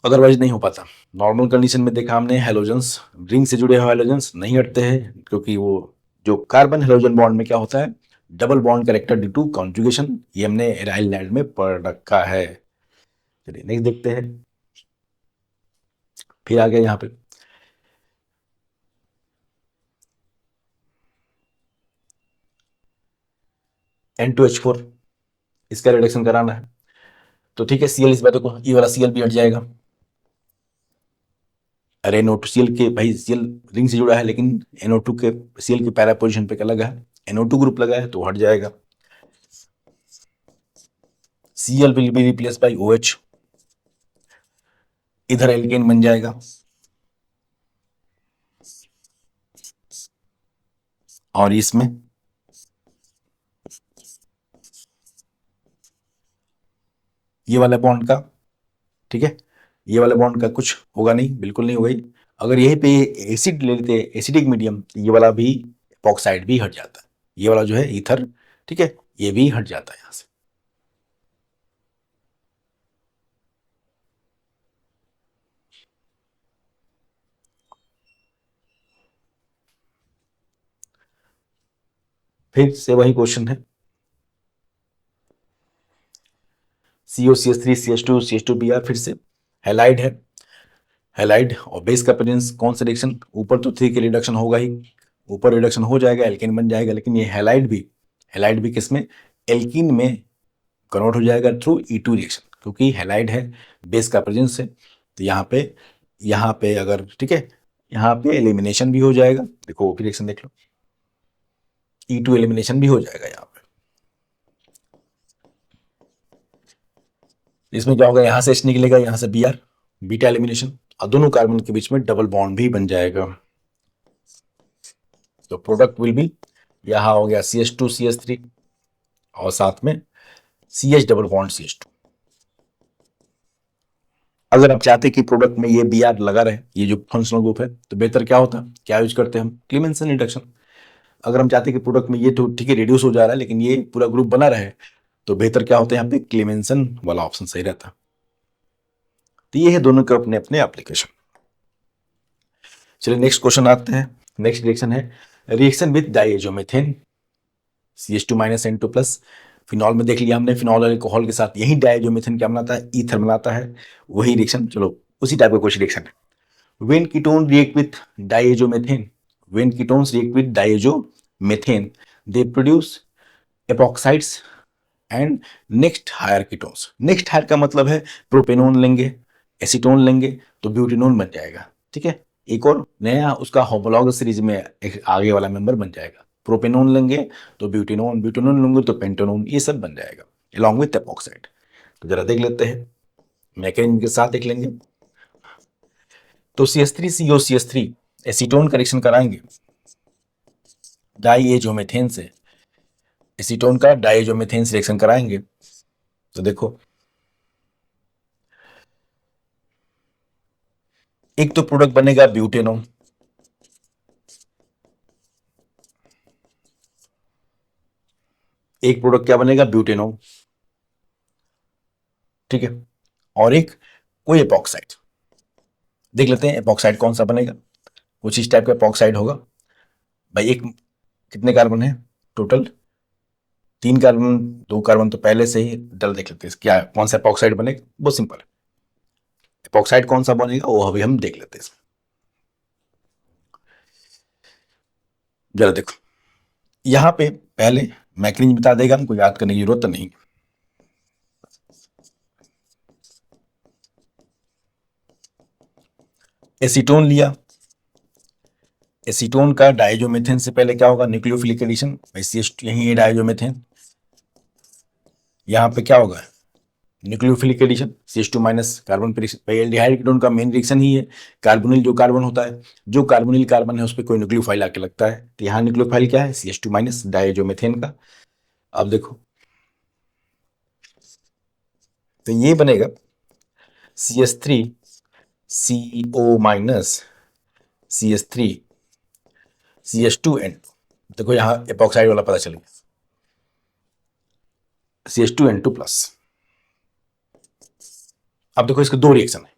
अदरवाइज नहीं हो पाता। नॉर्मल कंडीशन में देखा हमने हेलोजेंस, रिंग से जुड़े हुए हेलोजेंस नहीं हटते हैं, क्योंकि वो जो कार्बन हेलोजन बॉन्ड में क्या होता है, double bond character due to conjugation, ये हमने एराइल लैंड में पढ़ रखा है। चलिए नेक्स्ट देखते हैं। फिर आ गया यहाँ पे N2H4, इसका रिडक्शन कराना है, तो ठीक है Cl इस बात को, ये वाला Cl भी हट जाएगा। अरे NO2 Cl के भाई Cl रिंग से जुड़ा है, लेकिन NO2 के Cl के पैरा पोजीशन पे क्या लगा है, NO2 ग्रुप लगा है, तो हट जाएगा। Cl will be replace by OH, इधर एल्केन बन जाएगा, और इसमें ये वाला बॉन्ड का, ठीक है, ये वाला बॉन्ड का कुछ होगा नहीं, बिल्कुल नहीं होगा ही। अगर यहीं पे एसिड ले लेते, एसिडिक मीडियम, ये वाला भी एपॉक्साइड भी हट जाता है, ये वाला जो है ईथर, ठीक है, ये भी हट जाता है यहां से। फिर से वही क्वेश्चन है, COCH3 CH2 CH2Br, फिर से हैलाइड है, हैलाइड और बेस का प्रेजेंस कौन सा रिएक्शन, ऊपर तो 3 के रिडक्शन होगा ही, ऊपर रिडक्शन हो जाएगा, एल्केन बन जाएगा, लेकिन ये हैलाइड भी किसमें, एल्कीन में कन्वर्ट हो जाएगा थ्रू E2 रिएक्शन, क्योंकि हैलाइड है, बेस का प्रेजेंस है, तो यहाँ पे अगर, ठीक है, यहाँ पे एलिमिनेशन भी हो जाएगा, देखो वो रिएक्शन देख लो, E2 एलिमिनेशन भी हो जाएगा यहाँ पे। इसमें क्या होगा, यहाँ से H निकलेगा, यहाँ से Br, बीटा एलिमिनेशन, और दोनों कार्बन के बीच में डबल बॉन्ड भी बन जाएगा, तो प्रोडक्ट विल बी, यहाँ हो गया CH2 CH3 और साथ में CH डबल बॉन्ड CH2। अगर आप चाहते कि प्रोडक्ट में ये Br लगा रहे, ये जो फंक्शनल ग्रुप है, तो बेहतर क्या होता, क्या यूज करते हैं हम, क्लीमेंसन रिडक्शन। अगर हम चाहते कि प्रोडक्ट में ये तो ठीक है रिड्यूस हो जा रहा है, लेकिन ये पूरा ग्रुप बना रहे, तो बेहतर क्या होता है, यहाँ पे क्लीमेंसन वाला ऑप्शन सही रहता। तो ये है दोनों के अपने अपने एप्लीकेशन। चलिए नेक्स्ट क्वेश्चन आते हैं। नेक्स्ट रिएक्शन है reaction with diazomethane, CH2 minus N2 plus. Phenol में देख लिया हमने, फिनॉल अल्कोहल के साथ यही डाइएजोमेथेन क्या बनाता है, ईथर बनाता है, वही रिएक्शन, चलो उसी टाइप का कुछ रिएक्शन है। When ketone react with diazomethane, when ketones react with diazomethane, they produce epoxides and next higher ketones. Next higher का मतलब है प्रोपेनोन लेंगे, एसीटोन लेंगे, तो ब्यूटेनोन बन जाएगा, ठीक है, एक और नया उसका होमोलॉगस सीरीज में एक आगे वाला मेंबर बन जाएगा। प्रोपेनोन लेंगे तो ब्यूटेनोन, ब्यूटेनोन लेंगे तो पेंटेनोन, ये सब बन जाएगा along with एपॉक्साइड। तो जरा देख लेते हैं, मैकेनिज्म के साथ देख लेंगे। तो CH3 COCH3 एसीटोन का रिएक्शन कराएंगे डाइएजोमेथेन से, एसीटोन का डाइएजोमेथेन से रिएक्शन कराएंगे, तो देखो एक तो प्रोडक्ट बनेगा ब्यूटेनोन, एक प्रोडक्ट क्या बनेगा, ब्यूटेनोन, ठीक है, और एक कोई एपॉक्साइड। देख लेते हैं एपॉक्साइड कौन सा बनेगा, कुछ इस टाइप का एपॉक्साइड होगा भाई। एक कितने कार्बन है टोटल, 3 कार्बन, 2 कार्बन तो पहले से ही डल, देख लेते हैं क्या कौन सा एपॉक्साइड बनेगा, बहुत सिंपल है, एपॉक्साइड कौन सा बनेगा वो अभी हम देख लेते हैं। जरा देखो यहां पे पहले मैकेनिज्म बता देगा, हमको याद करने की जरूरत नहीं। एसीटोन लिया, एसीटोन का डाइजोमेथेन से पहले क्या होगा, न्यूक्लियोफिलिक एडिशन, यही है डाइजोमेथेन, यहां पे क्या होगा, nucleophilic addition, CH2 minus carbon पर एल्डिहाइड कीटोन का मेन रिएक्शन ही है, कार्बोनिल जो कार्बन होता है, जो कार्बोनिल कार्बन है उस पर कोई न्यूक्लियोफाइल आके लगता है, तो यहाँ न्यूक्लियोफाइल क्या है, CH2 माइनस डाइजोमेथेन का। अब देखो तो ये बनेगा CH3 CO minus CH3 CH2N2। देखो यहाँ एपॉक्साइड वाला पता चल गया, CH2N2 प्लस। अब देखो इसके दो रिएक्शन है,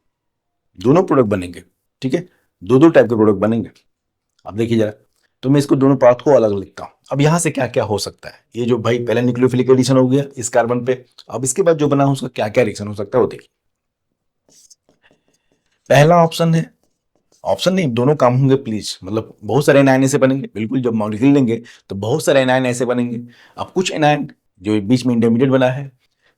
दोनों प्रोडक्ट बनेंगे, ठीक है, दो दो टाइप के प्रोडक्ट बनेंगे। अब देखिए जरा, तो मैं इसको दोनों पाथ को अलग लिखता हूं। अब यहां से क्या क्या हो सकता है, ये जो भाई पहले न्यूक्लियोफिलिक एडिशन हो गया इस कार्बन पे, अब इसके बाद जो बना उसका क्या क्या रिएक्शन हो सकता है वो देखिए। पहला ऑप्शन है, ऑप्शन नहीं, दोनों काम होंगे प्लीज, मतलब बहुत सारे एनायन ऐसे बनेंगे, बिल्कुल जब मॉलिक्यूल लेंगे तो बहुत सारे एनायन ऐसे बनेंगे। अब कुछ एनायन जो बीच में इंटरमीडिएट बना है,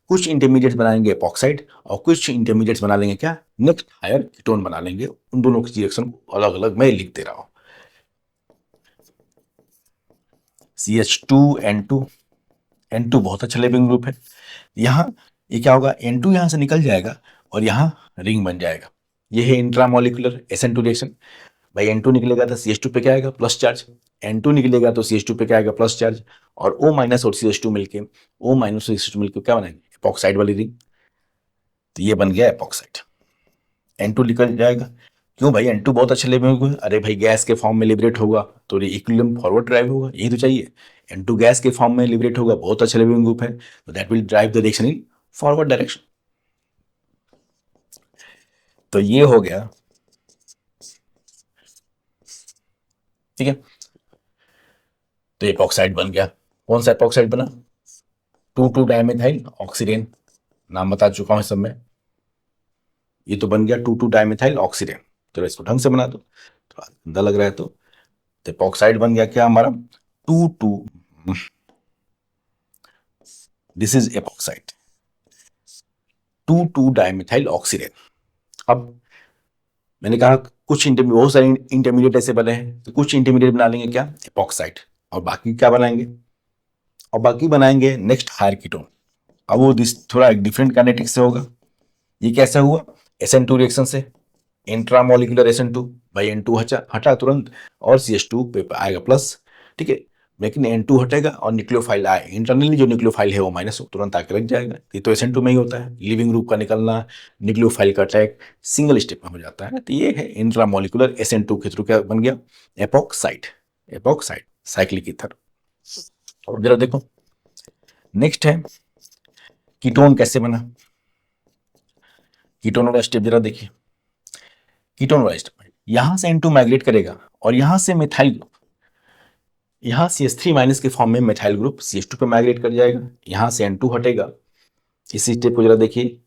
कुछ इंटरमीडिएट बनाएंगे एपॉक्साइड, और कुछ इंटरमीडिएट्स बना लेंगे क्या, नेक्स्ट हायर कीटोन बना लेंगे। उन दोनों की रिएक्शन को अलग अलग मैं लिख दे रहा हूं। CH2N2, N2 बहुत अच्छा लेविंग ग्रुप है, यहाँ ये क्या होगा, N2 यहां से निकल जाएगा और यहाँ रिंग बन जाएगा। ये है इंट्रामोलिकुलर SN2 रिएक्शन। भाई N2 निकलेगा तो CH2 पे क्या आएगा, प्लस चार्ज। N2 निकलेगा तो CH2 पे क्या आएगा, प्लस चार्ज। और O माइनस और CH2 मिलके, O माइनस और CH2 मिलके क्या बनाएंगे, एपॉक्साइड वाली रिंग। तो ये बन गया एपॉक्साइड। N2 निकल जाएगा, क्यों भाई, N2 बहुत अच्छे लेवल में, अरे भाई गैस के फॉर्म में लिबरेट होगा तो इक्विलिब्रियम फॉरवर्ड ड्राइव होगा, यही तो चाहिए। N2 गैस के फॉर्म में लिबरेट होगा, बहुत अच्छा लिविंग ग्रुप है, तो that will drive the reaction in forward direction. तो ये हो गया, ठीक है। तो एपॉक्साइड बन गया। कौन सा एपॉक्साइड बना, 2,2 डाइमेथाइल ऑक्सीडेन, नाम बता चुका हूं इस सब में। ये तो बन गया 2,2 डाइमेथाइल ऑक्सीडेन। तो इसको ढंग से बना दो, थोड़ा गंदा लग रहा है तो एपॉक्साइड बन गया क्या हमारा, 2,2, दिस इज एपॉक्साइड, 2,2 डाइमेथाइल ऑक्सीडेन। अब मैंने कहा कुछ बहुत सारे इंटरमीडिएट ऐसे बने हैं, तो कुछ इंटरमीडिएट बना लेंगे क्या, एपॉक्साइड, और बाकी क्या बनाएंगे, और बाकी बनाएंगे नेक्स्ट हायर कीटोन। अब वो थोड़ा एक डिफरेंट काइनेटिक्स से होगा। ये कैसा हुआ, SN2 रिएक्शन से, इंट्रामोलिकुलर SN2, भाई N2 हटा तुरंत और CH2 पे आएगा प्लस, ठीक है। लेकिन N2 हटेगा और न्यूक्लियोफाइल आए, इंटरनली जो न्यूक्लियोफाइल है वो माइनस तुरंत आके लग जाएगा। ये तो SN2 में ही होता है, लिविंग ग्रुप का निकलना, न्यूक्लियोफाइल का अटैक सिंगल स्टेप में हो जाता है। तो ये है इंट्रामोलिकुलर SN2 के थ्रू क्या बन गया, एपॉक्साइड। Epoxide cyclic ether. और जरा देखो नेक्स्ट है कीटोन कैसे बना, कीटोन वाला स्टेप जरा देखिए। कीटोन वाला स्टेप, यहां से N2 माइग्रेट करेगा और यहां से मिथाइल ग्रुप, यहां CH3 माइनस के फॉर्म में मिथाइल ग्रुप CH2 पे माइग्रेट कर जाएगा, यहां से N2 हटेगा, इसी स्टेप को जरा देखिए।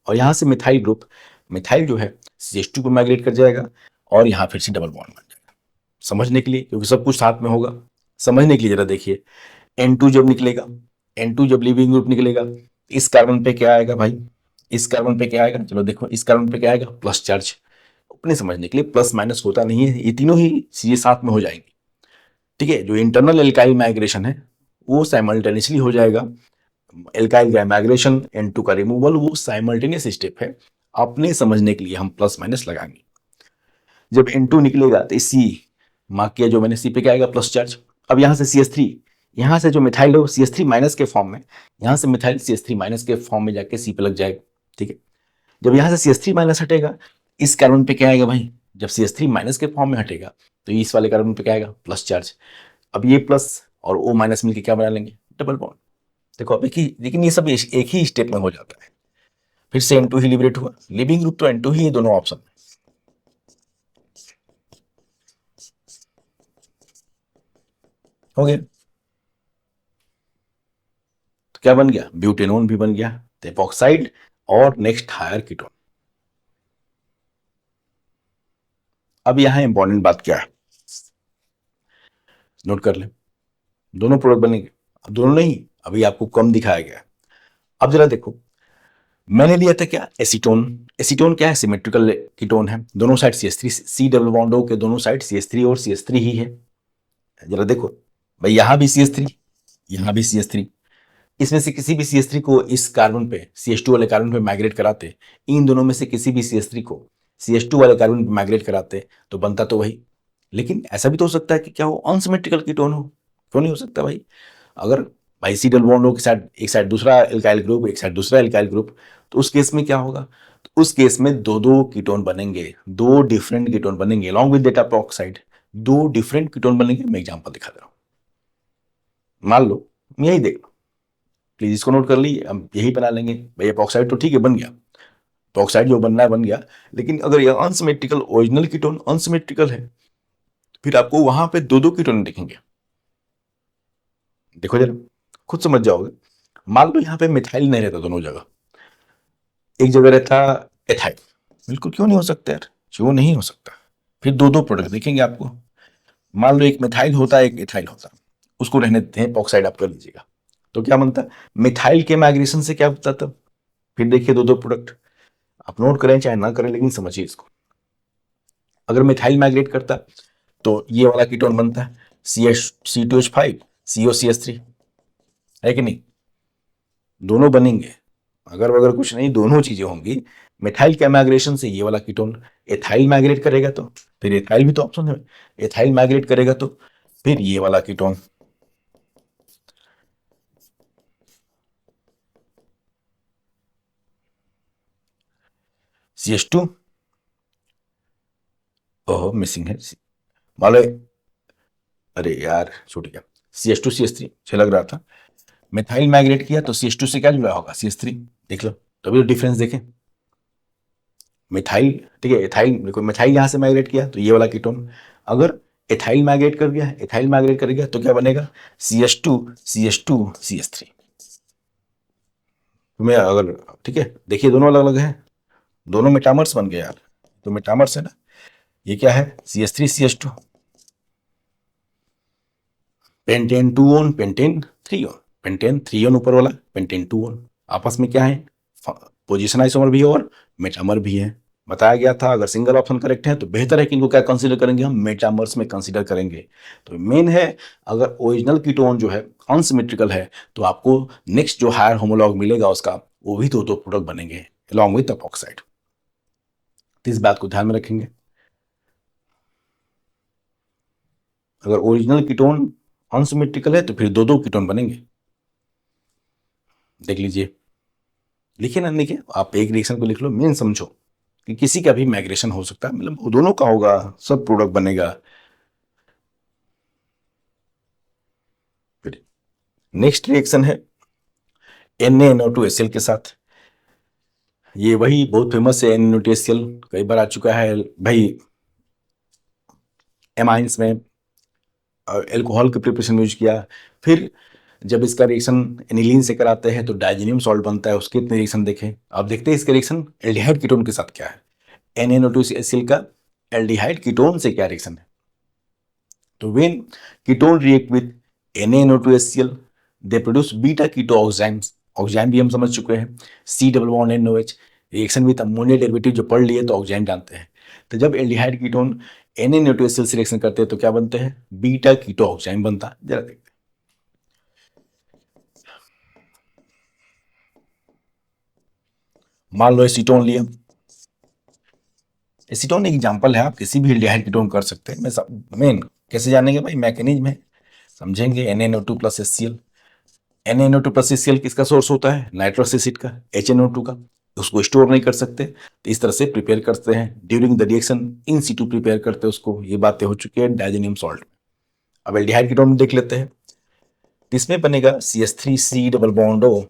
और यहां से मिथाइल ग्रुप, मिथाइल जो है CH2 पे माइग्रेट कर जाएगा और यहां फिर से डबल बॉन्ड बन जाएगा। समझने के लिए, क्योंकि सब कुछ साथ में होगा, समझने के लिए जरा देखिए। N2 जब निकलेगा, N2 जब लिविंग ग्रुप निकलेगा, इस कार्बन पे क्या आएगा भाई, इस कार्बन पे क्या आएगा, चलो देखो इस कार्बन पे क्या आएगा, प्लस चार्ज। अपने समझने के लिए प्लस माइनस होता नहीं है, ये तीनों ही चीजें साथ में हो जाएंगी, ठीक है। जो इंटरनल एल्काइल माइग्रेशन है वो साइमल्टेनियसली हो जाएगा, एल्काइल का माइग्रेशन, N2 का रिमूवल, वो साइमल्टेनियस स्टेप है। अपने समझने के लिए हम प्लस माइनस लगाएंगे। जब N2 निकलेगा तो सी मार्क किया, जो मैंने सी पे क्या आएगा, प्लस चार्ज। अब यहां से CH3, यहां से जो मिथाइल है CH3 माइनस के फॉर्म में, यहां से मिथाइल CH3 माइनस के फॉर्म में जाके सी पे लग जाएगा, ठीक है। जब यहां से CH3 माइनस हटेगा, इस कार्बन पे क्या आएगा भाई, जब CH3 माइनस के फॉर्म में हटेगा तो इस वाले कार्बन पे क्या आएगा, प्लस चार्ज। अब ये प्लस और O माइनस मिलकर क्या बना लेंगे, डबल बॉन्ड। देखो अब लेकिन ये सब एक ही स्टेप में हो जाता है। फिर से N2 ही लिबरेट हुआ, लिविंग ग्रुप तो N2 ही है दोनों ऑप्शन। हो गया, तो क्या बन गया, ब्यूटेनोन भी बन गया, तो एपॉक्साइड और नेक्स्ट हायर कीटोन। अब यहां इंपॉर्टेंट बात क्या है, नोट कर ले, दोनों प्रोडक्ट बनेंगे, अब दोनों नहीं, अभी आपको कम दिखाया गया। अब जरा देखो, मैंने लिया था क्या, एसीटोन। एसीटोन क्या है, सिमेट्रिकल कीटोन है, दोनों side CH3, C double bond O के दोनों साइड CH3 और CH3 ही है। जरा देखो भाई, यहां भी CH3, यहां भी CH3, इसमें से किसी भी CH3 को इस कार्बन पे, CH2 वाले कार्बन पे माइग्रेट कराते, इन दोनों में से किसी भी CH3 को CH2 वाले कार्बन पे माइग्रेट कराते तो बनता तो वही। लेकिन ऐसा भी तो हो सकता है कि क्या हो, अनसिमेट्रिकल कीटोन हो, क्यों नहीं हो सकता भाई। अगर भाई सी डबल बॉन्ड हो के साथ एक साइड दूसरा एल्काइल ग्रुप, एक साइड दूसरा एल्काइल ग्रुप, तो उस केस में क्या होगा, तो उस केस में दो दो कीटोन बनेंगे, दो डिफरेंट कीटोन बनेंगे अलॉन्ग विद डेटा ऑक्साइड, दो डिफरेंट कीटोन बनेंगे। मैं एग्जांपल दिखा दे रहा हूं, मान लो यही देख लो, प्लीज इसको नोट कर ली, हम यही बना लेंगे भाई, एपॉक्साइड तो ठीक है बन गया, एपॉक्साइड जो बनना है बन गया। लेकिन अगर ये अनसिमेट्रिकल, ओरिजिनल कीटोन अनसिमेट्रिकल है, फिर आपको वहां पे दो दो कीटोन दिखेंगे। देखो जरा, खुद समझ जाओगे। मान लो यहाँ पे मिथाइल नहीं रहता दोनों जगह, एक जगह रहता एथाइल, बिल्कुल क्यों नहीं हो सकता यार, क्यों नहीं हो सकता। फिर दो दो प्रोडक्ट दिखेंगे आपको, मान लो एक मिथाइल होता एक एथाइल होता, उसको रहने देते हैं, एपॉक्साइड आप कर लीजिएगा। तो क्या बनता, मिथाइल के माइग्रेशन से क्या होता तब, फिर देखिए दो दो प्रोडक्ट, आप नोट करें चाहे ना करें लेकिन समझिए इसको। अगर मिथाइल माइग्रेट करता तो ये वाला कीटोन बनता है C2H5 COCH3, है कि नहीं, दोनों बनेंगे अगर वगैरह कुछ नहीं, दोनों चीजें होंगी। मिथाइल के माइग्रेशन से ये वाला कीटोन एथाइल माइग्रेट करेगा, तो फिर एथाइल भी तो ऑप्शन है, एथाइल माइग्रेट करेगा तो फिर ये वाला कीटोन CH2, ओह मिसिंग है, मान लो, अरे यार छूट गया, CH2CH3 मुझे लग रहा था। मिथाइल माइग्रेट किया तो CH2 से क्या जुड़ा होगा, CH3, देख लो तभी तो डिफरेंस देखें। मिथाइल, ठीक है, एथाइल, देखो मिथाइल यहां से माइग्रेट किया तो ये वाला कीटोन, अगर एथाइल माइग्रेट कर गया, एथाइल माइग्रेट कर गया तो क्या बनेगा, CH2CH2CH3। तुम्हें अगर, ठीक है, देखिए दोनों अलग अलग हैं, दोनों मेटामर्स बन गए यार, तो मेटामर्स है ना। ये क्या है, CH3CH2, pentane 2 on, pentane 3 on, pentane 3 on ऊपर वाला, पेंटेन 2 ऑन, आपस में क्या है, पोजिशन आइसोमर भी है और मेटामर भी है। बताया गया था अगर सिंगल ऑप्शन करेक्ट है तो बेहतर है कि इनको क्या कंसीडर करेंगे, हम मेटामर्स में कंसीडर करेंगे। तो मेन है, अगर ओरिजिनल कीटोन जो है अनसिमेट्रिकल है तो आपको नेक्स्ट जो हायर होमोलॉग मिलेगा उसका, वो भी दो प्रोडक्ट बनेंगे अलॉन्ग विद एपॉक्साइड। तो इस बात को ध्यान में रखेंगे। अगर ओरिजिनल कीटोन अनसिमेट्रिकल है तो फिर दो कीटोन बनेंगे। देख लीजिए, लिखे ना लिखे, आप एक रिएक्शन को लिख लो, मेन समझो कि किसी का भी माइग्रेशन हो सकता है, मतलब दोनों का होगा, सब प्रोडक्ट बनेगा। फिर नेक्स्ट रिएक्शन है NaNO2HCl के साथ। ये वही बहुत फेमस है, NaNO2HCl कई बार आ चुका है भाई एमाइंस में, एल्कोहल के प्रिपरेशन में यूज किया। फिर जब इसका रिएक्शन एनिलीन से कराते हैं तो डाइजेनियम सॉल्ट बनता है, उसके इतने रिएक्शन देखें। अब देखते हैं इसका रिएक्शन एल्डिहाइड कीटोन के साथ क्या है, NaNO2HCl का एल्डिहाइड कीटोन से क्या रिएक्शन है। तो when ketone react with NaNO2HCl they produce beta keto oximes, oxime भी हम समझ चुके हैं, C double bond NOH, reaction with ammonia derivative जो पढ़ लिए तो ऑक्साइम जानते हैं। तो जब एल्डिहाइड कीटोन NaNO2HCl से रिएक्शन करते हैं तो क्या बनते हैं, बीटा कीटो ऑक्साइम बनता है। जरा देखते हैं, मान लो एसीटोन लिया, एसीटोन एक एग्जांपल है, आप किसी भी एल्डिहाइड कीटोन कर सकते हैं। मैं मेन कैसे जानेंगे भाई, मैकेनिज्म है, समझेंगे। NaNO2 plus HCl, NaNO2 plus HCl किसका सोर्स होता है, नाइट्रस एसिड का, HNO2 का। उसको स्टोर नहीं कर सकते तो इस तरह से प्रिपेयर करते हैं, during the reaction in situ prepare करते हैं उसको। ये बातें हो चुकी है डाइजेनियम सॉल्ट। अब एल्डिहाइड कीटोन देख लेते हैं, इसमें बनेगा CH3C डबल बॉन्ड O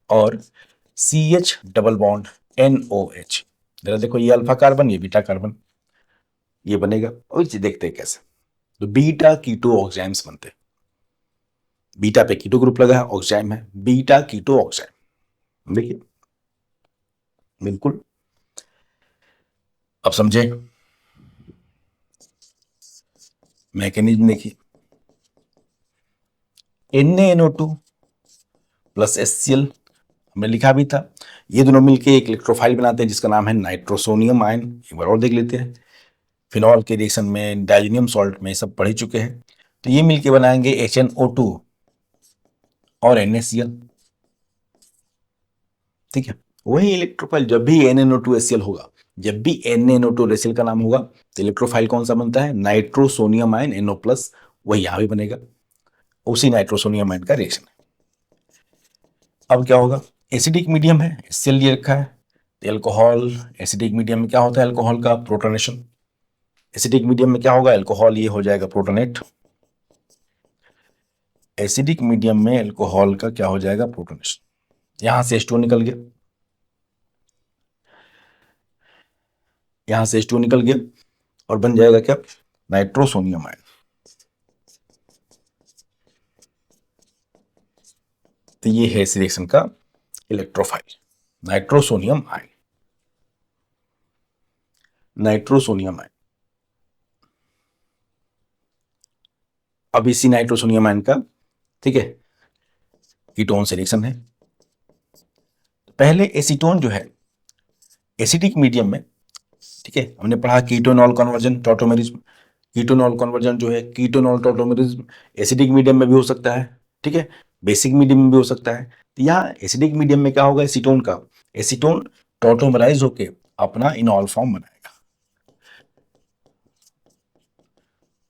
और CH डबल बॉन्ड NOH। जरा देखो, ये अल्फा कार्बन, ये बीटा कार्बन, ये बनेगा। और देखते हैं कैसे, तो बीटा कीटो ऑक्साइम्स बनते हैं। बीटा पे कीटो ग्रुप लगा है, ऑक्साइम है, बीटा कीटो ऑक्साइम। देखिए बिल्कुल, अब समझे मैकेनिज्म। देखिए NaNO2 प्लस HCl हमने लिखा भी था, ये दोनों मिलके एक इलेक्ट्रोफाइल बनाते हैं जिसका नाम है नाइट्रोसोनियम आयन। एक बार और देख लेते हैं, फिनॉल के रिएक्शन में, डाइजेनियम सॉल्ट में सब पढ़ ही चुके हैं। तो ये मिलके बनाएंगे HNO2 और NaCl, ठीक है। वही इलेक्ट्रोफाइल जब भी NaNO2HCl होगा, जब भी NaNO2HCl का नाम होगा तो इलेक्ट्रोफाइल कौन सा बनता है, नाइट्रोसोनियम आयन NO प्लस, वही यहां भी बनेगा, उसी नाइट्रोसोनियम आयन का रिएक्शन है। अब क्या होगा, एसिडिक मीडियम है, HCl ये रखा है, तो एल्कोहल, एसिडिक मीडियम में क्या होता है, अल्कोहल का प्रोटोनेशन। एसिडिक मीडियम में क्या होगा, अल्कोहल, ये हो जाएगा प्रोटोनेट। एसिडिक मीडियम में अल्कोहल का क्या हो जाएगा, प्रोटोनेशन। यहां से H2O निकल गया, यहां से H2O निकल गया और बन जाएगा क्या, नाइट्रोसोनियम आयन। तो ये है इस रिएक्शन का electrophile, nitrosonium ion, nitrosonium ion. अब इसी नाइट्रोसोनियम आयन का, ठीक है, कीटोन से रिएक्शन है। पहले एसीटोन जो है एसिडिक मीडियम में, ठीक है, हमने पढ़ा कीटोनॉल कन्वर्जन, टॉटोमेरिज्म। कीटोनॉल कन्वर्जन जो है, कीटोनॉल टॉटोमेरिज्म, एसिडिक मीडियम में भी हो सकता है, ठीक है, बेसिक मीडियम में भी हो सकता है। तो यहाँ एसिडिक मीडियम में क्या होगा, एसीटोन का, एसीटोन टॉटोमराइज होके अपना इनॉल फॉर्म बनाएगा,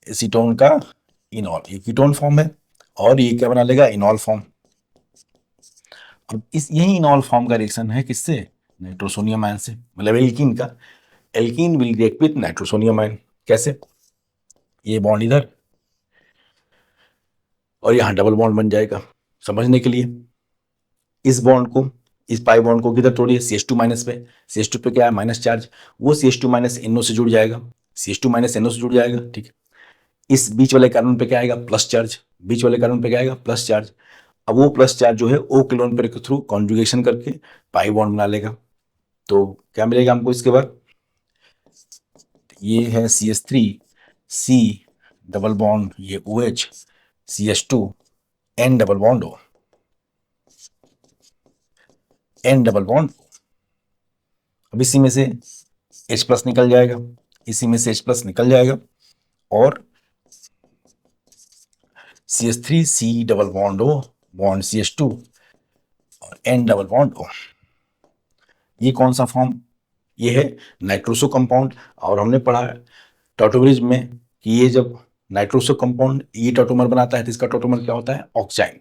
एसीटोन का इनॉल, ये कीटोन फॉर्म है और ये क्या बना लेगा, इनॉल फॉर्म। अब इस यही इनॉल फॉर्म का रिएक्शन है किससे, नाइट्रोसोनियम आयन से, मतलब एल्कीन का, alkene will react with nitrosonium ion. कैसे, ये बॉन्ड इधर और यहां डबल बॉन्ड बन जाएगा। समझने के लिए, इस बॉन्ड को, इस पाई बॉन्ड को किधर तोड़िए, CH2 माइनस पे, CH2 पे क्या है, माइनस चार्ज, वो CH2 माइनस NO से जुड़ जाएगा, CH2 माइनस NO से जुड़ जाएगा, ठीक है। इस बीच वाले कार्बन पे क्या आएगा, प्लस चार्ज, बीच वाले कार्बन पे क्या आएगा, प्लस चार्ज। अब वो प्लस चार्ज जो है O क्लोन पेयर के थ्रू कॉन्जुगेशन करके पाई बॉन्ड बना लेगा। तो क्या मिलेगा हमको इसके बाद, ये है CH3C डबल बॉन्ड, ये OH, CH2 N double bond O, N double bond. अब इसी में से H प्लस निकल जाएगा, इसी में से H प्लस निकल जाएगा और CH3C double bond O bond CH2 और N डबल बॉन्ड O। ये कौन सा फॉर्म, ये है नाइट्रोसो कंपाउंड। और हमने पढ़ा टॉटोमरिज में कि ये जब नाइट्रोसो कंपाउंड ये टॉटोमर बनाता है तो इसका टॉटोमर क्या होता है, ऑक्साइन।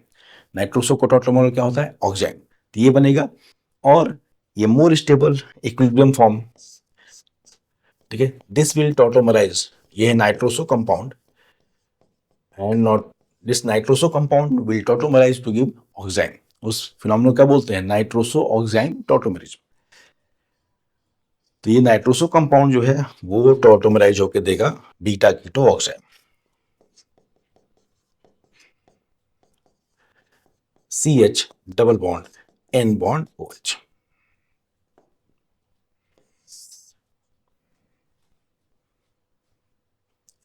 नाइट्रोसो का टॉटोमर क्या होता है, ऑक्साइन। तो ये बनेगा और ये मोर स्टेबल इक्विलिब्रियम फॉर्म, ठीक है। दिस विल टॉटोमराइज, ये है nitroso compound and not, this nitroso compound will tautomerise to give oxime. उस फिनोमेनन को क्या बोलते हैं, नाइट्रोसो ऑक्साइन टॉटोमरिज्म। तो ये नाइट्रोसो कंपाउंड जो है वो टॉटोमराइज होकर देगा beta keto oxime, CH double bond N bond OH।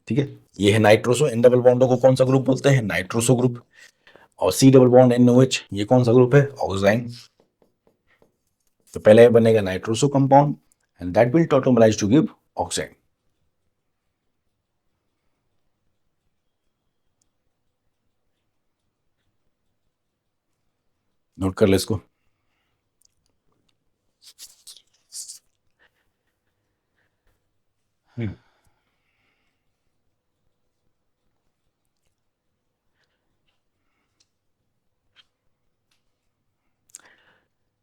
ठीक है, ये है नाइट्रोसो, N डबल बॉन्डो को कौन सा ग्रुप बोलते हैं, नाइट्रोसो ग्रुप। और C डबल बॉन्ड NOH ये कौन सा ग्रुप है, ऑक्साइन। तो पहले बनेगा nitroso compound and that will tautomerise to give oxime. Note कर ले इसको।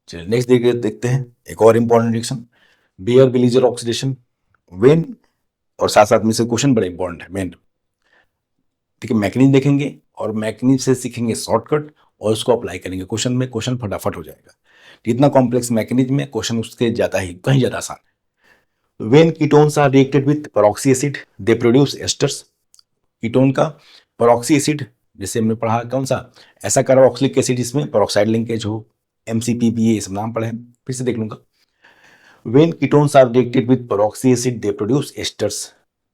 चलिए नेक्स्ट देखते हैं एक और important reaction, Baeyer Villiger oxidation, when. और साथ साथ में से क्वेश्चन बड़े इंपॉर्टेंट है मेन, ठीक है। मैकेनिज्म देखेंगे और मैकेनिज्म से सीखेंगे शॉर्टकट और उसको अप्लाई करेंगे क्वेश्चन में, क्वेश्चन फटाफट हो जाएगा। जितना कॉम्प्लेक्स मैकेनिज्म है क्वेश्चन उसके ज्यादा ही, कहीं ज्यादा आसान है। When ketones are reacted with peroxy acid they produce esters. Ketone का पेरोक्सी एसिड, जैसे हमने पढ़ा कौन सा, ऐसा कार्बोक्सिलिक एसिड जिसमें पेरोक्साइड लिंकेज हो, MCPB ये सब नाम पढ़े हैं, फिर से देख लूंगा। When ketones are reacted with peroxy acid, they produce esters.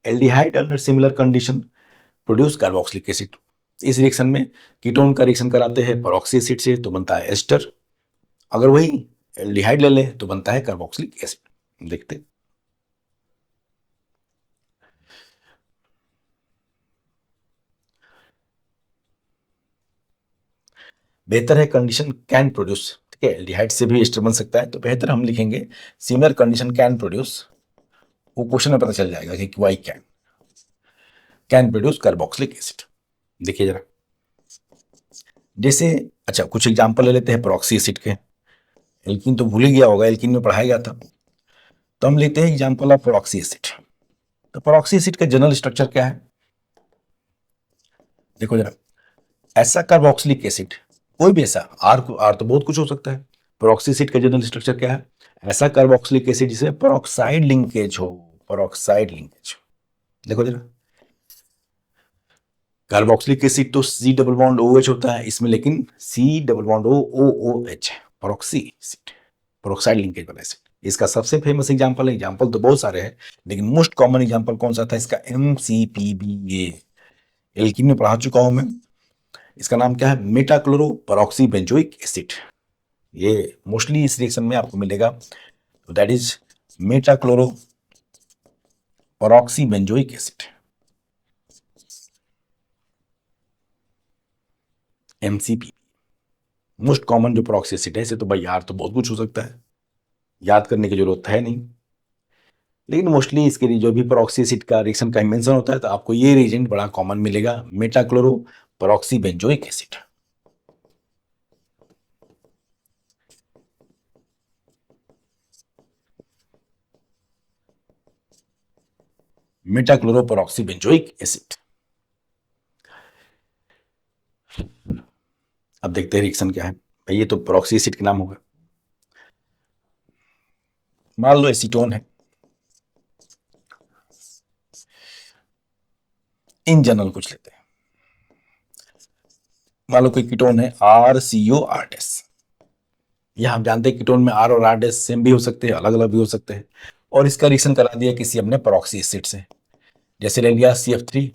Aldehyde under similar condition produce carboxylic acid. इस रिएक्शन में कीटोन का रिएक्शन कराते हैं पेरोक्सी एसिड से तो बनता है एस्टर, अगर वही एल्डिहाइड ले लें तो बनता है कार्बोक्सिलिक एसिड। देखते हैं। बेहतर है कंडीशन कैन प्रोड्यूस, ठीक है, एल्डिहाइड से भी एस्टर बन सकता है तो बेहतर हम लिखेंगे सिमिलर कंडीशन कैन प्रोड्यूस। वो क्वेश्चन में पता चल जाएगा कि Y can produce carboxylic acid. देखिए जरा, जैसे अच्छा कुछ एग्जांपल ले लेते हैं पेरोक्सी एसिड के। एल्कीन तो भूल ही गया होगा, एल्कीन में पढ़ाया गया था, तो हम लेते हैं एग्जांपल ऑफ पेरोक्सी एसिड। तो पेरोक्सी एसिड का जनरल स्ट्रक्चर क्या है, देखो जरा, ऐसा कार्बोक्सिलिक एसिड, कोई भी ऐसा, आर तो बहुत कुछ हो सकता है। पेरोक्सी एसिड का जनरल स्ट्रक्चर क्या है, ऐसा कार्बोक्सिलिक एसिड जिसमें पेरोक्साइड लिंकेज हो, पेरोक्साइड लिंकेज। देखो जरा, कार्बोक्सिलिक एसिड तो C डबल बॉन्ड OH होता है इसमें, लेकिन C डबल बॉन्ड OOH है, पेरोक्सी एसिड, पेरोक्साइड लिंकेज वाला एसिड। इसका सबसे फेमस एग्जांपल है, एग्जांपल तो बहुत सारे हैं लेकिन मोस्ट कॉमन एग्जांपल कौन सा था इसका, MCPB। एल्कीन में पढ़ा चुका हूं मैं, इसका नाम क्या है, मेटाक्लोरो पेरोक्सी बेंजोइक एसिड। ये मोस्टली इस रिएक्शन में आपको मिलेगा, तो that is metachloro peroxy benzoic acid, MCP। Most common जो प्रॉक्सी एसिड है, इसे तो भाई यार तो बहुत कुछ हो सकता है, याद करने की जरूरत है नहीं, लेकिन मोस्टली इसके लिए जो भी प्रॉक्सी एसिड का रिएक्शन का मेंशन होता है तो आपको ये रिएजेंट बड़ा कॉमन मिलेगा, metachloro proxy benzoic acid. Metachloro proxy benzoic acid. अब देखते हैं रिएक्शन क्या है भाई, ये तो प्रॉक्सी एसिड के नाम होगा। मान लो एसीटोन है, इन जनरल कुछ लेते हैं, मान लो कोई कीटोन है RCOR-। यह हम जानते हैं कीटोन में R और R- सेम भी हो सकते हैं, अलग अलग भी हो सकते हैं, और इसका रिएक्शन करा दिया किसी हमने प्रॉक्सी एसिड से, जैसे ले लिया CF3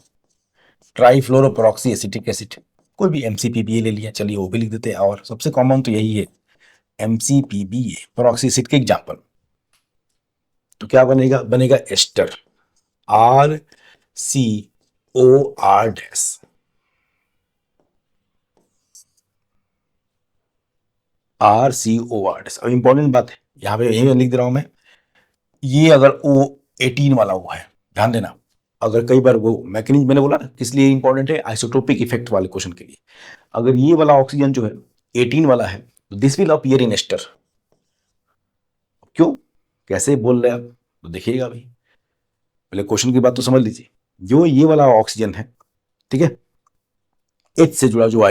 ट्राईफ्लोरोपेरॉक्सी एसिटिक एसिड, कोई भी MCPBA ले लिया, चलिए वो भी लिख देते हैं, और सबसे कॉमन तो यही है MCPBA पेरोक्सी एसिड के एग्जाम्पल। तो क्या बनेगा, बनेगा एस्टर RCOR-। RCOR-। अब इंपॉर्टेंट बात है यहाँ पे, यही लिख दे रहा हूं मैं, ये अगर O18 वाला वो है, ध्यान देना, अगर कई बार वो मैकेनिज्म मैंने बोला ना किस लिए इंपॉर्टेंट है, आइसोटोपिक इफेक्ट वाले क्वेश्चन के लिए, अगर ये वाला ऑक्सीजन जो है 18 वाला है तो this will appear in ester. क्यों, कैसे बोल रहे हैं आप, तो देखिएगा भाई, पहले क्वेश्चन की बात तो समझ लीजिए। जो ये वाला ऑक्सीजन है, ठीक है, एच से जुड़ा जो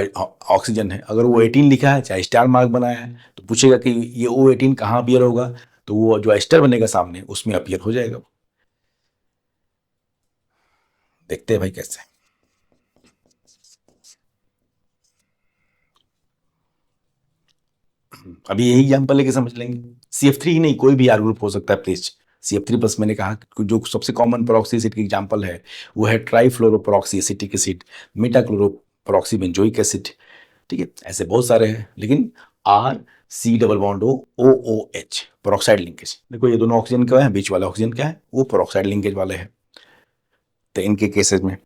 ऑक्सीजन है, अगर वो 18 लिखा है चाहे स्टार मार्क बनाया है तो पूछेगा कि ये O18 कहाँ अपीयर होगा, तो वो जो एस्टर बनेगा सामने उसमें अपीयर हो जाएगा। देखते हैं भाई कैसे। अभी यही एग्जाम्पल लेके समझ लेंगे। CF3 ही नहीं, कोई भी आर ग्रुप हो सकता है प्लीज। CF3 प्लस मैंने कहा कि जो सबसे कॉमन पेरोक्सी एसिड की एग्जाम्पल है वो है ट्राईफ्लोरोपेरॉक्सी एसिटिक एसिड, मेटाक्लोरोपेरॉक्सी बेंजोइक एसिड, ठीक है, ऐसे बहुत सारे हैं, लेकिन RC double bond OOH peroxide linkage, देखो ये दोनों ऑक्सीजन क्या है, बीच वाला ऑक्सीजन क्या है, वो पेरोक्साइड लिंकेज वाले हैं। तो इनके केसेस में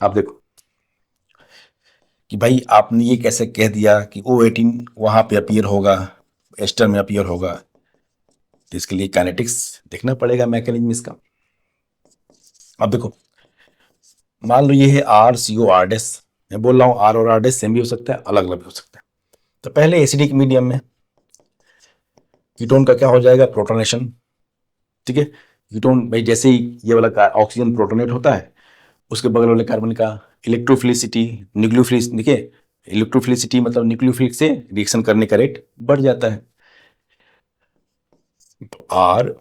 आप देखो कि भाई आपने ये कैसे कह दिया कि O18 वहां पे अपीयर होगा, एस्टर में अपीयर होगा, तो इसके लिए काइनेटिक्स देखना पड़ेगा, मैकेनिज्म इसका। अब देखो, मान लो ये है RCOR-। मैं बोल रहा हूँ R और R- सेम भी हो सकता है, अलग अलग भी हो सकता है। तो पहले एसिडिक मीडियम में कीटोन का क्या हो जाएगा, प्रोटोनेशन, ठीक है, कीटोन भाई जैसे ही ये वाला ऑक्सीजन प्रोटोनेट होता है, उसके बगल वाले कार्बन का इलेक्ट्रोफिलिसिटी, न्यूक्लियोफिलिस, देखिए इलेक्ट्रोफिलिसिटी मतलब न्यूक्लियोफिलिक से रिएक्शन करने का रेट बढ़ जाता है। तो R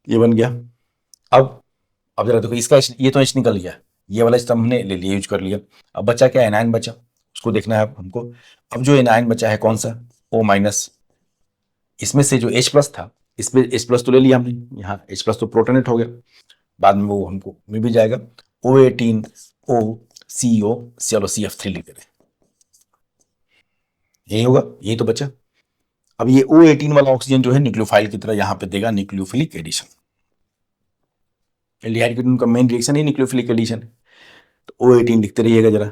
ये बन गया। अब जरा देखो इसका ये तो एच निकल गया, ये वाला स्टम्प हमने ले लिया, यूज कर लिया। अब बचा क्या, एनायन बचा, उसको देखना है अब हमको। अब जो एनायन बचा है कौन सा, O-। इसमें से जो H+ था, इसमें H+ तो ले लिया हमने, यहाँ H+ तो प्रोटोनेट हो गया, बाद में वो हमको मिल भी जाएगा, O18 OCO, चलो CF3 लिख दे रहे, यही होगा, यही तो बचा। अब ये O18 वाला ऑक्सीजन जो है न्यूक्लियोफाइल की तरह यहाँ पे देगा न्यूक्लियोफिलिक एडिशन, एल्डिहाइड कीटोन का मेन रिएक्शन ही न्यूक्लियोफिलिक एडिशन है, तो O18 लिखते रहिएगा जरा।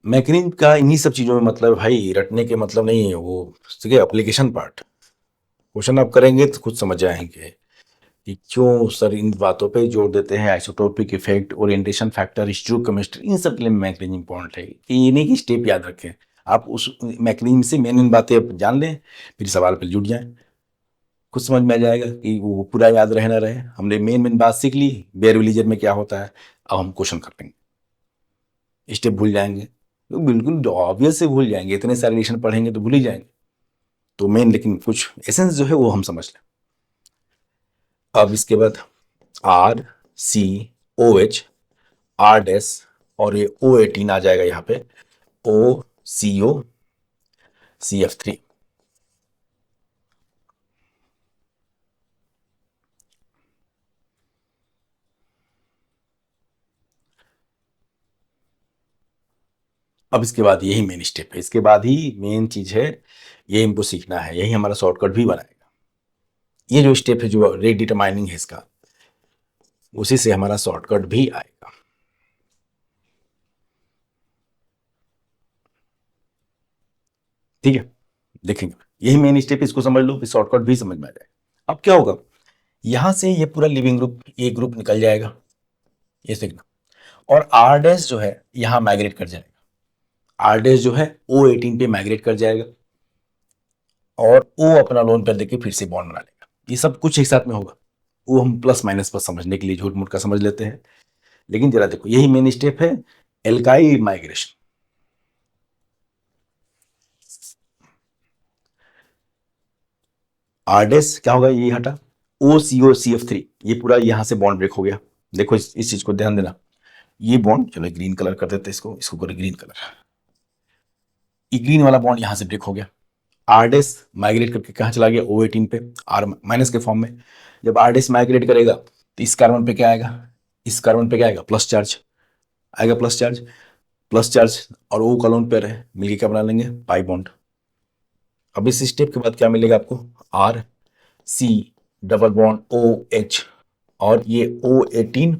मैकेनिज्म का इन्हीं सब चीजों में मतलब भाई, रटने के मतलब नहीं है वो, ठीक है, एप्लीकेशन पार्ट, क्वेश्चन आप करेंगे तो खुद समझ जाएंगे कि क्यों सर इन बातों पे जोर देते हैं, isotopic effect, orientation factor, stoichiometry, इन सब के लिए मैकेनिज्म इंपॉर्टेंट है, कि ये नहीं कि स्टेप याद रखें, आप उस मैकेनिज्म से मेन मेन बातें जान लें, फिर सवाल पर जुट जाएं, खुद समझ में आ जाएगा कि वो पूरा याद रहे ना रहे, हमने मेन मेन बात सीख ली, बेयर विलीजर में क्या होता है, अब हम क्वेश्चन कर लेंगे, स्टेप भूल जाएंगे, तो बिल्कुल ऑब्वियस से भूल जाएंगे, इतने सारे रिलेशन पढ़ेंगे तो भूल ही जाएंगे, तो मेन लेकिन कुछ एसेंस जो है वो हम समझ लें। अब इसके बाद RCOH और ये O18 आ जाएगा यहाँ पे OCO CF3। अब इसके बाद यही मेन स्टेप है, इसके बाद ही मेन चीज है, ये हमको सीखना है, यही हमारा शॉर्टकट भी बनाएगा, ये जो स्टेप है जो रेट डिटरमाइनिंग है इसका, उसी से हमारा शॉर्टकट भी आएगा। ठीक है, देखेंगे यही मेन स्टेप, इसको समझ लो, शॉर्टकट भी समझ में आ जाएगा। अब क्या होगा, यहां से ये पूरा लिविंग ग्रुप, ये ग्रुप निकल जाएगा, ये देखना, और आर डैश जो है यहां माइग्रेट कर जाएगा, आर डैश जो है O18 पे माइग्रेट कर जाएगा, और ओ अपना लोन पर देके फिर से बॉन्ड बना लेगा। ये सब कुछ एक साथ में होगा, वो हम प्लस माइनस पर समझने के लिए झूठ मूठ का समझ लेते हैं, लेकिन जरा देखो यही मेन स्टेप है, एल्काइल माइग्रेशन। आर डैश क्या होगा, ये हटा, OCO CF3, ये पूरा यहां से बॉन्ड ब्रेक हो गया। देखो इस चीज को ध्यान देना, ये बॉन्ड, चलो ग्रीन कलर कर देते हैं इसको, इसको करो ग्रीन कलर, ये ग्रीन वाला बॉन्ड यहां से ब्रेक हो गया। आरडेस माइग्रेट करके कहां चला गया, O18 पे, आर माइनस के फॉर्म में। जब आरडेस माइग्रेट करेगा तो इस कार्बन पे क्या आएगा, इस कार्बन पे क्या आएगा, प्लस चार्ज आएगा, प्लस चार्ज, प्लस चार्ज, और O का लोन पेयर है, मिलके क्या बना लेंगे, पाई बॉन्ड। अब इस स्टेप के बाद क्या मिलेगा आपको, RC डबल बॉन्ड OH, और ये O18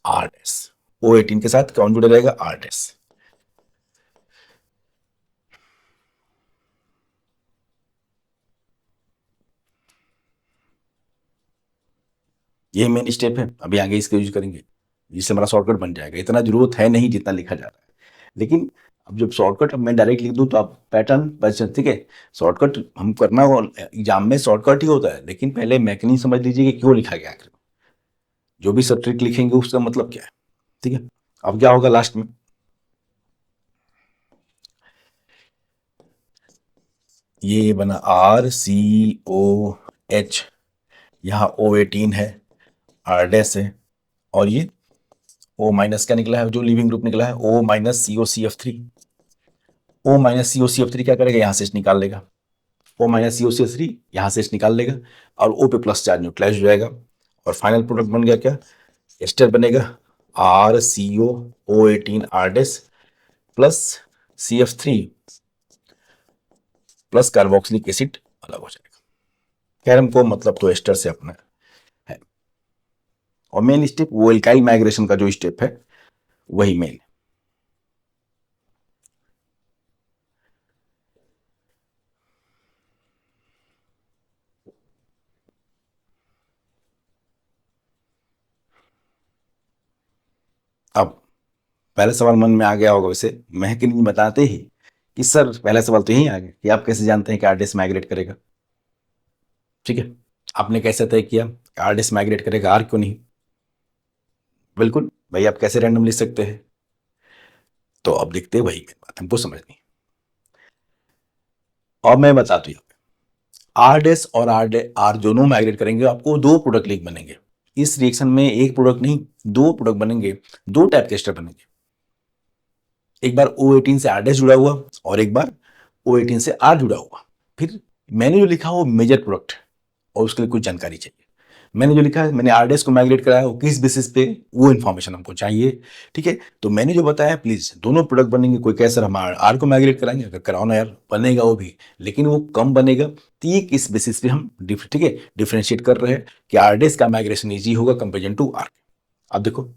आरडेस, O18 के साथ कौन जुड़े रहेगा, आरडेस। ये मेन स्टेप है, अभी आगे इसका यूज करेंगे, जिससे हमारा शॉर्टकट बन जाएगा। इतना जरूरत है नहीं जितना लिखा जा रहा है, लेकिन अब जब शॉर्टकट, अब मैं डायरेक्ट लिख दूं तो आप पैटर्न बच, ठीक है। शॉर्टकट हम करना, एग्जाम में शॉर्टकट ही होता है, लेकिन पहले मैकेनिज्म समझ लीजिए कि क्यों लिखा गया आखिर, जो भी सब ट्रिक लिखेंगे उसका मतलब क्या है, ठीक है। अब क्या होगा लास्ट में, ये बना RCOH, यहाँ O18 है, आरडेस है, और ये O माइनस क्या निकला है, जो लिविंग ग्रुप निकला है, O minus COCF3। O minus COCF3 क्या करेगा, यहां से निकाल लेगा, O माइनस COCH3 यहां से निकाल लेगा, और O पे प्लस चार्ज न्यूट्रलाइज हो जाएगा, और फाइनल प्रोडक्ट बन गया क्या, एस्टर बनेगा, RCO O18 R dash plus CF3 plus carboxylic acid अलग हो जाएगा। कैरम को मतलब तो एस्टर से अपना है, और मेन स्टेप वो एल्काइल माइग्रेशन का जो स्टेप है वही मेन। अब पहला सवाल मन में आ गया होगा, वैसे महक नहीं बताते ही कि सर पहला सवाल तो यही आ गया कि आप कैसे जानते हैं कि आरडेस माइग्रेट करेगा, ठीक है। आपने कैसे तय किया आरडेस माइग्रेट करेगा, आर क्यों नहीं, बिल्कुल भाई आप कैसे रैंडम लिख सकते हैं, तो अब देखते हैं वही बात हमको समझनी। और मैं बता दूं, आर डैश और आर दोनों माइग्रेट करेंगे, आपको दो प्रोडक्ट लिंक बनेंगे। इस रिएक्शन में एक प्रोडक्ट नहीं, दो प्रोडक्ट बनेंगे, दो टाइप के एस्टर बनेंगे, एक बार O18 से आर डैश जुड़ा हुआ, और एक बार O18 से आर जुड़ा हुआ। फिर मैंने जो लिखा वो मेजर प्रोडक्ट, और उसके लिए कुछ जानकारी चाहिए। मैंने जो लिखा है, मैंने आरडीएस को माइग्रेट कराया, वो किस बेसिस पे, वो इन्फॉर्मेशन हमको चाहिए, ठीक है। तो मैंने जो बताया, प्लीज दोनों प्रोडक्ट बनेंगे, कोई कहे सर हम आर को माइग्रेट कराएंगे, अगर कराओ ना यार, बनेगा वो भी, लेकिन वो कम बनेगा। तो ये किस बेसिस पे हम ठीक है डिफ्रेंशिएट कर रहे हैं कि आरडीएस का माइग्रेशन ईजी होगा कंपेरिजन टू आर। अब देखो,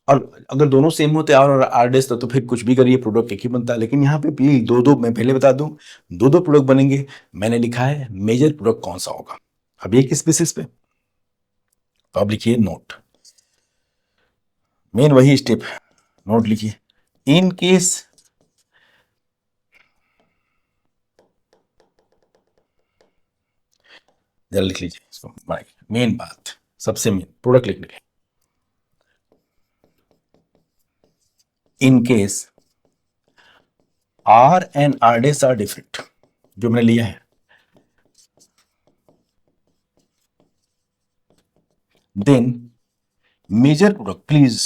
और अगर दोनों सेम होते आर और आरडीएस तो फिर कुछ भी करिए प्रोडक्ट एक ही बनता है, लेकिन यहाँ पे प्लीज दो दो, मैं पहले बता दूं, दो दो प्रोडक्ट बनेंगे। मैंने लिखा है मेजर प्रोडक्ट कौन सा होगा, अब ये किस बेसिस पे, तो आप लिखिए नोट, मेन वही स्टेप, नोट लिखिए, इन केस जरा लिख लीजिए इसको, मेन बात, सबसे मेन प्रोडक्ट लिखने के, in case R and R dash are different, जो मैंने लिया है, देन मेजर प्रोडक्ट, प्लीज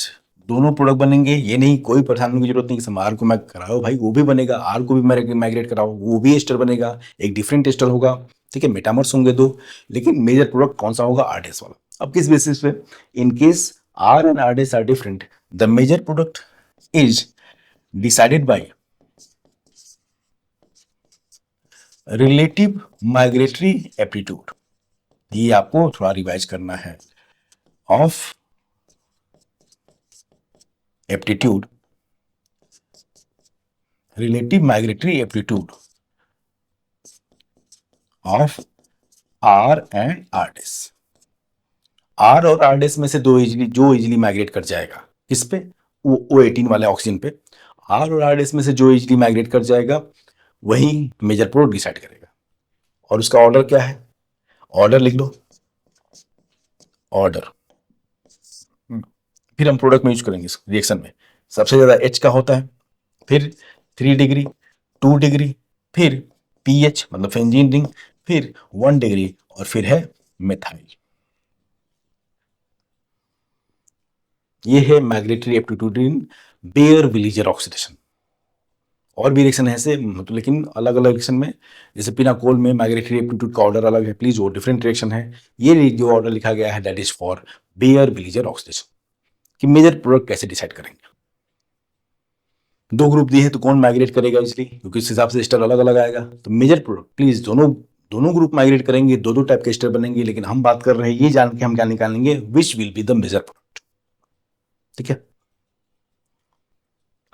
दोनों प्रोडक्ट बनेंगे, ये नहीं कोई परेशानी की जरूरत नहीं कि आर को मैं कराओ भाई, वो भी बनेगा, आर को भी माइग्रेट कराओ, वो भी एस्टर बनेगा, एक डिफरेंट एस्टर होगा, ठीक है, मेटामर्स होंगे दो, लेकिन मेजर प्रोडक्ट कौन सा होगा, आरडेस वाला। अब किस बेसिस पे, in case R and R dash are different, the major product is decided by relative migratory aptitude. ये आपको थोड़ा रिवाइज करना है, of aptitude, relative migratory aptitude of R and R dash. R और आर डेस में से जो इजिली माइग्रेट कर जाएगा किस पे, वो O18 वाले ऑक्सीजन पे। आर और आर डेस में से जो इजिली माइग्रेट कर जाएगा वही मेजर प्रोडक्ट डिसाइड करेगा। और उसका ऑर्डर क्या है, ऑर्डर लिख लो, ऑर्डर। फिर हम प्रोडक्ट में यूज करेंगे इस रिएक्शन में। सबसे ज्यादा H का होता है, फिर 3 डिग्री, 2 डिग्री, फिर पीएच मतलब फेंजीन रिंग, फिर 1 डिग्री और फिर है मेथाइल। ये है migratory aptitude in bare Villiger oxidation. और भी रिएक्शन है ऐसे मतलब, लेकिन अलग अलग रिएक्शन में, जैसे पिनाकोल में माइग्रेटरी एप्टीट्यूड का ऑर्डर अलग है, प्लीज वो डिफरेंट रिएक्शन है। ये जो ऑर्डर लिखा गया है that is for Baeyer Villiger oxidation, कि मेजर प्रोडक्ट कैसे डिसाइड करेंगे। दो ग्रुप दिए हैं तो कौन माइग्रेट करेगा इसलिए, क्योंकि इस हिसाब से स्टर अलग अलग आएगा। तो मेजर प्रोडक्ट प्लीज दोनों ग्रुप माइग्रेट करेंगे, दो दो टाइप के स्टर बनेंगे, लेकिन हम बात कर रहे हैं ये जान के हम क्या निकालेंगे, which will be the major product. ठीक है।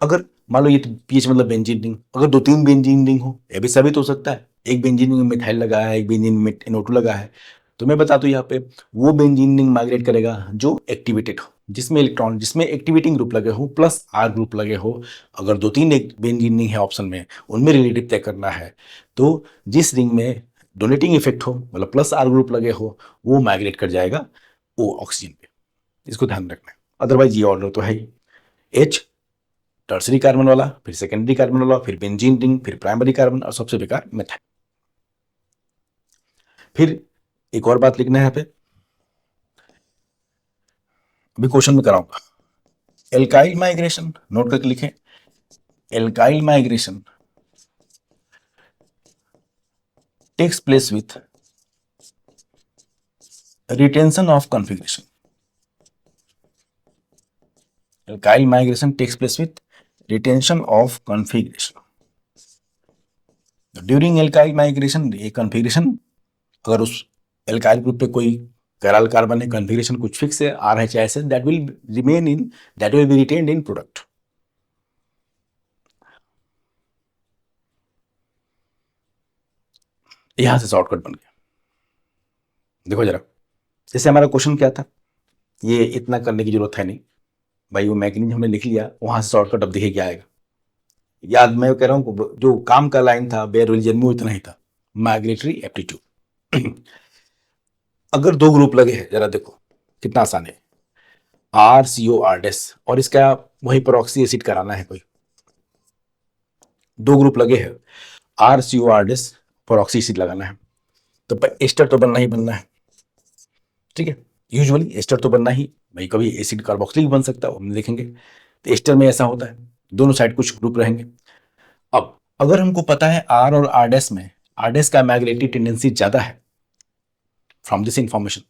अगर मान लो ये पीएच मतलब बेंजीन रिंग, अगर 2-3 बेंजीन रिंग हो, ये भी साबित हो सकता है। एक बेंजीन रिंग में मिथाइल लगा है, एक बेंजीन में NO2 लगा है, तो मैं बता दूं यहाँ पे वो बेंजीन रिंग माइग्रेट करेगा जो एक्टिवेटेड हो, जिसमें इलेक्ट्रॉन, जिसमें एक्टिवेटिंग ग्रुप लगे हो प्लस R ग्रुप लगे हो। अगर 2-3 एक बेंजीन रिंग है ऑप्शन में, उनमें रिलेटिव तय करना है, तो जिस रिंग में डोनेटिंग इफेक्ट हो मतलब प्लस R ग्रुप लगे हो, वो माइग्रेट कर जाएगा वो ऑक्सीजन पे। इसको ध्यान रखना है। अदरवाइज ये ऑर्डर तो है ही, H टर्सरी कार्बन वाला, फिर सेकेंडरी कार्बन वाला, फिर बेंजीन रिंग, फिर प्राइमरी कार्बन और सबसे बेकार मेथाइल। फिर एक और बात लिखना है यहाँ पे, अभी क्वेश्चन में कराऊंगा। एल्काइल माइग्रेशन नोट करके लिखें, alkyl migration takes place with retention of configuration. Alkyl migration takes place with retention of configuration. During alkyl migration ये कॉन्फिगरेशन, अगर उस एल्काइल ग्रुप पे कोई कैराल कार्बन है, कॉन्फिगरेशन कुछ फिक्स है RHS, that will remain in, that will be retained in product. यहां से शॉर्टकट बन गया। देखो जरा, जैसे हमारा क्वेश्चन क्या था, ये इतना करने की जरूरत है नहीं भाई, वो मैकेनिज्म हमने लिख लिया, वहां से शॉर्टकट अब देखिए क्या आएगा। याद मैं कह रहा हूँ जो काम का लाइन था बेयर विलीजर में वो इतना ही था, माइग्रेटरी एप्टीट्यूड। अगर दो ग्रुप लगे हैं, जरा देखो कितना आसान है, RCOR डैश, और इसका वही परऑक्सी एसिड कराना है कोई। दो ग्रुप लगे हैं, RCOR डैश परऑक्सी एसिड लगाना है, तो एस्टर तो बनना ही बनना है। ठीक है, यूजुअली एस्टर तो बनना ही, भाई कभी एसिड कार्बोक्सिलिक बन सकता है, हम देखेंगे। तो एस्टर में ऐसा होता है, दोनों साइड कुछ ग्रुप रहेंगे। अब अगर हमको पता है R और R डैश में R डैश का माइग्रेटरी टेंडेंसी ज्यादा है, फ्रॉम दिस इंफॉर्मेशन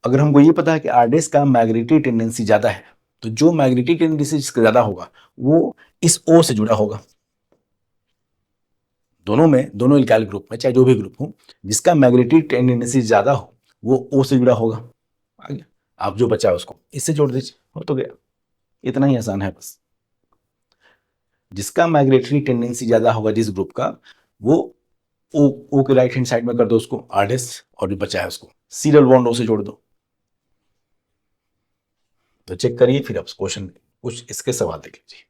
अगर हमको ये पता है कि R डैश का माइग्रेटरी टेंडेंसी ज्यादा है, तो जो माइग्रेटरी टेंडेंसी जिसका ज्यादा होगा वो इस O से जुड़ा होगा। दोनों में, दोनों एल्काइल ग्रुप में, चाहे जो भी ग्रुप हो, जिसका माइग्रेटरी टेंडेंसी ज्यादा हो वो O से जुड़ा होगा। आगे आप जो बचा उसको इससे जोड़ दीजिए, हो तो गया। इतना ही आसान है बस। जिसका माइग्रेटरी टेंडेंसी ज्यादा होगा जिस ग्रुप का, वो O के राइट हैंड साइड में कर दो उसको R डैश, और जो बचा है उसको सीरियल बॉन्ड O से जोड़ दो। तो चेक करिए, फिर आप क्वेश्चन कुछ इसके सवाल देख लीजिए।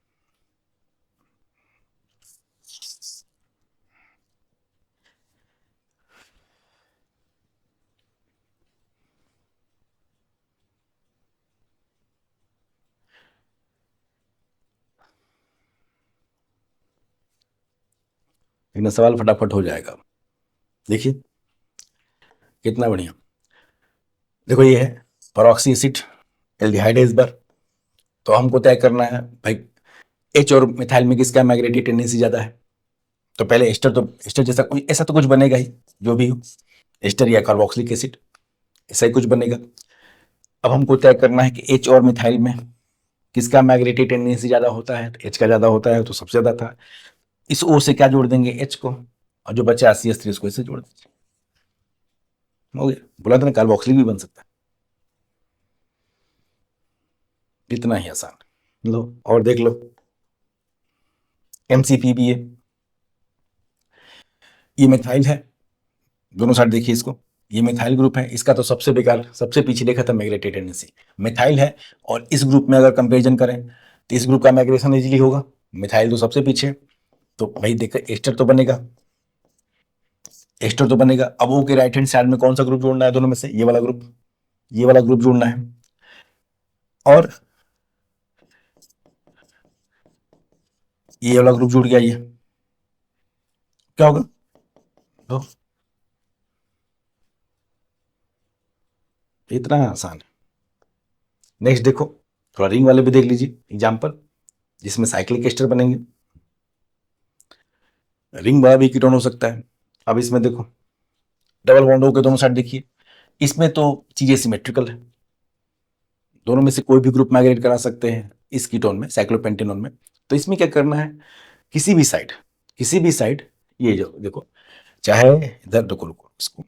लेकिन सवाल फटाफट हो जाएगा। देखिए कितना बढ़िया। देखो ये है परऑक्सी एसिड एल्डिहाइड है इस बार, तो हमको तय करना है भाई H और मिथाइल में किसका माइग्रेटरी टेंडेंसी ज्यादा है। तो पहले एस्टर, तो एस्टर जैसा कोई ऐसा तो कुछ बनेगा ही, जो भी हो, एस्टर या कार्बोक्सिलिक एसिड ऐसा ही कुछ बनेगा। अब हमको तय करना है कि H और मिथाइल में किसका माइग्रेटरी टेंडेंसी ज्यादा होता है। तो H का ज्यादा होता है तो सबसे ज्यादा था, इस O से क्या जोड़ देंगे H को, और जो बचा CH3 उसको इससे जोड़ दीजिए, हो गया। बोला था ना कार्बोक्सिलिक भी बन सकता है। इतना ही आसान। लो और देख लो MCPBA, ये मिथाइल है, दोनों साइड देखिए इसको, ये मिथाइल ग्रुप है, इसका तो सबसे बेकार, सबसे पीछे देखा था माइग्रेटेड टेंडेंसी, मिथाइल है। और इस ग्रुप में अगर कंपेरिजन करें तो इस ग्रुप का माइग्रेशन इजीली होगा, मिथाइल तो सबसे पीछे, तो भाई देखो एस्टर तो बनेगा, एस्टर तो बनेगा। अब ओ के राइट हैंड साइड में कौन सा ग्रुप जोड़ना है दोनों में से, ये वाला ग्रुप, ये वाला ग्रुप जोड़ना है। और ये वाला ग्रुप जुड़ गया, ये क्या होगा, तो इतना आसान है। नेक्स्ट देखो, थोड़ा रिंग वाले भी देख लीजिए एग्जाम्पल, जिसमें साइक्लिक एस्टर बनेंगे, रिंग वाला भी कीटोन हो सकता है। अब इसमें देखो डबल बॉन्ड के दोनों साइड देखिए, इसमें तो चीजें सिमेट्रिकल है, दोनों में से कोई भी ग्रुप माइग्रेट करा सकते हैं इस कीटोन में, साइक्लोपेंटेनोन में। तो इसमें क्या करना है, किसी भी साइड, किसी भी साइड, ये जो देखो, चाहे इधर देखो, रुको इसको,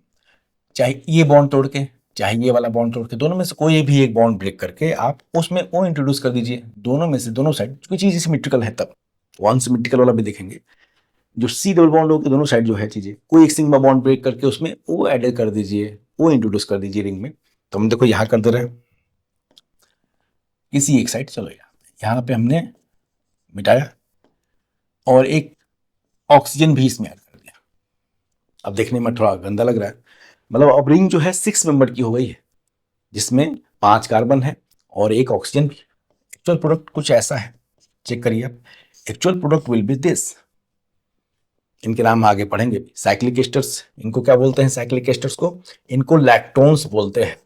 चाहे ये बॉन्ड तोड़ के, चाहे ये वाला बॉन्ड तोड़ के, दोनों में से कोई भी एक बॉन्ड ब्रेक करके आप उसमें ओ इंट्रोड्यूस कर दीजिए, दोनों में से दोनों साइड कोई चीज सिमेट्रिकल है तब। वन सिमेट्रिकल वाला भी देखेंगे, जो सी डबल बॉन्ड हो के दोनों साइड जो है चीजें, कोई एक सिग्मा बॉन्ड ब्रेक करके उसमें ओ ऐड कर दीजिए, ओ इंट्रोड्यूस कर दीजिए रिंग में। तो हम देखो यहाँ कर दे रहे हैं किसी एक साइड, चलो यहाँ पे हमने मिटाया और एक ऑक्सीजन भी इसमें ऐड कर दिया। अब देखने में थोड़ा गंदा लग रहा है, मतलब अब रिंग जो है 6 मेंबर की हो गई है, जिसमें 5 कार्बन है और एक ऑक्सीजन भी। एक्चुअल प्रोडक्ट कुछ ऐसा है, चेक करिए आप, actual product will be this. इनके नाम आगे पढ़ेंगे, साइक्लिक एस्टर्स, इनको क्या बोलते हैं साइक्लिक एस्टर्स को, इनको लैक्टोन्स बोलते हैं।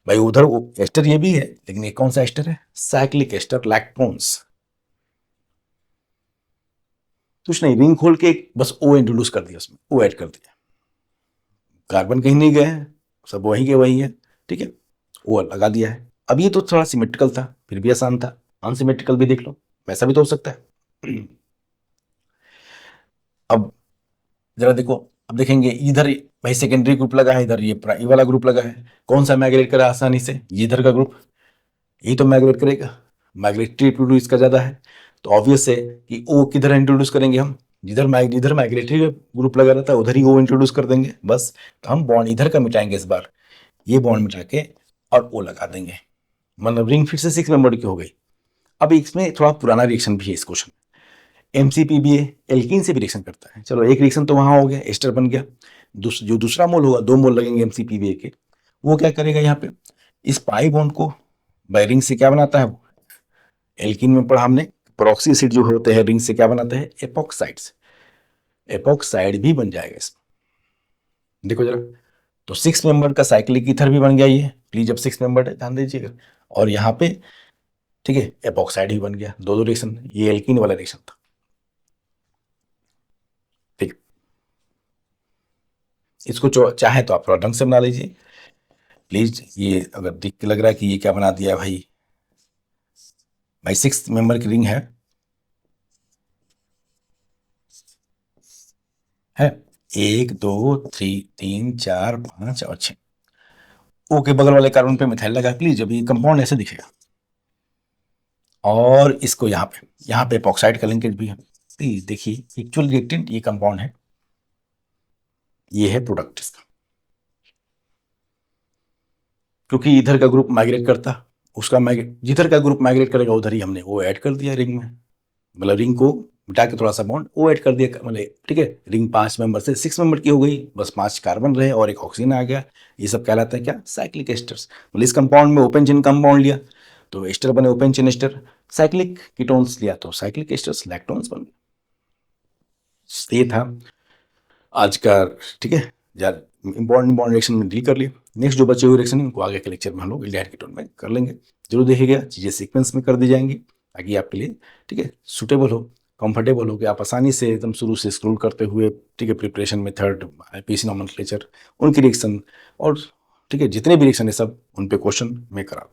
भाई उधर एस्टर ये भी है, लेकिन ये कौन सा एस्टर है, साइक्लिक एस्टर लैक्टोन्स। कुछ नहीं, रिंग खोल के बस ओ इंट्रोड्यूस कर दिया, उसमें ओ ऐड कर दिया, कार्बन कहीं नहीं गए हैं, सब वहीं के वहीं है, ठीक है, ओ लगा दिया है। अब ये तो थोड़ा सिमेट्रिकल था, फिर भी आसान था, अनसिमेट्रिकल भी देख लो, वैसा भी तो हो सकता है। अब जरा देखो, अब देखेंगे इधर भाई सेकेंडरी ग्रुप लगा है, इधर ये वाला ग्रुप लगा है, कौन सा माइग्रेट करा आसानी से, ये इधर का ग्रुप, यही तो माइग्रेट करेगा, माइग्रेटरी एप्टीट्यूड इसका ज्यादा है, तो ऑब्वियस है कि ओ किधर इंट्रोड्यूस करेंगे हम, जिधर जिधर माइग्रेटरी ग्रुप लगा रहता है उधर ही ओ इंट्रोड्यूस कर देंगे बस। तो हम बॉन्ड इधर का मिटाएंगे इस बार, ये बॉन्ड मिटा के और ओ लगा देंगे, मतलब रिंग फिर से 6 मेंबर की हो गई। अब इसमें थोड़ा पुराना रिएक्शन भी है इस क्वेश्चन, MCPBA एल्कीन से भी रिएक्शन करता है, चलो एक रिएक्शन तो वहां हो गया, एस्टर बन गया, जो दूसरा मोल होगा, 2 मोल लगेंगे MCPBA के, वो क्या करेगा यहाँ पे, इस पाई बॉन्ड को बाय रिंग से क्या बनाता है, एल्कीन में पढ़ा हमने, प्रॉक्सी एसिड जो होते हैं रिंग से क्या बनाते हैं, एपॉक्साइड्स, एपॉक्साइड भी बन जाएगा इसमें। देखो जरा, तो 6 मेंबर का साइक्लिक ईथर भी बन गया ये, प्लीज अब 6 मेंबर है ध्यान दीजिएगा, और यहाँ पे ठीक है एपॉक्साइड ही बन गया, दो रिएक्शन, ये एल्कीन वाला रिएक्शन था, ठीक। इसको चाहे तो आप थोड़ा ढंग से बना लीजिए प्लीज, ये अगर देख के लग रहा है कि ये क्या बना दिया भाई, भाई 6 मेंबर की रिंग है 1 2 3 4 5 और 6, ओ के बगल वाले कार्बन पे मिथाइल लगा, प्लीज अभी कंपाउंड ऐसे दिखेगा, और इसको यहाँ पे एपॉक्साइड का लिंकेज भी है, प्लीज देखिए एक्चुअल रिएक्टेंट ये कंपाउंड है, ये है प्रोडक्ट इसका, क्योंकि इधर का ग्रुप माइग्रेट करता, उसका जिधर का ग्रुप माइग्रेट करेगा उधर ही हमने वो ऐड कर दिया रिंग में, मतलब रिंग को मिटा के थोड़ा सा बॉन्ड वो ऐड कर दिया, मतलब ठीक है, रिंग 5 मेंबर से 6 मेंबर की हो गई, बस 5 कार्बन रहे और एक ऑक्सीजन आ गया, ये सब कहलाता है क्या, साइक्लिक एस्टर्स। मतलब इस कंपाउंड में ओपन चेन कंपाउंड लिया तो एस्टर बने, open chain ester, cyclic ketones लिया तो साइक्लिक एस्टर्स लैक्टोन्स बन गए। ये था आज का, ठीक है यार, इंपॉर्टेंट रिएक्शन में डील कर लिया, नेक्स्ट जो बचे हुए रिएक्शन इनको आगे के लेक्चर में हम लोग एल्डिहाइड कीटोन में कर लेंगे, जरूर देखिएगा चीज़ें सीक्वेंस में कर दी जाएंगी ताकि आपके लिए ठीक है सूटेबल हो, कंफर्टेबल हो, कि आप आसानी से एकदम शुरू से स्क्रॉल करते हुए ठीक है प्रिपरेशन मेथड, IPC नॉमेनक्लेचर, उनकी रिएक्शन और ठीक है जितने भी रिएक्शन है सब उन पे क्वेश्चन मैं करा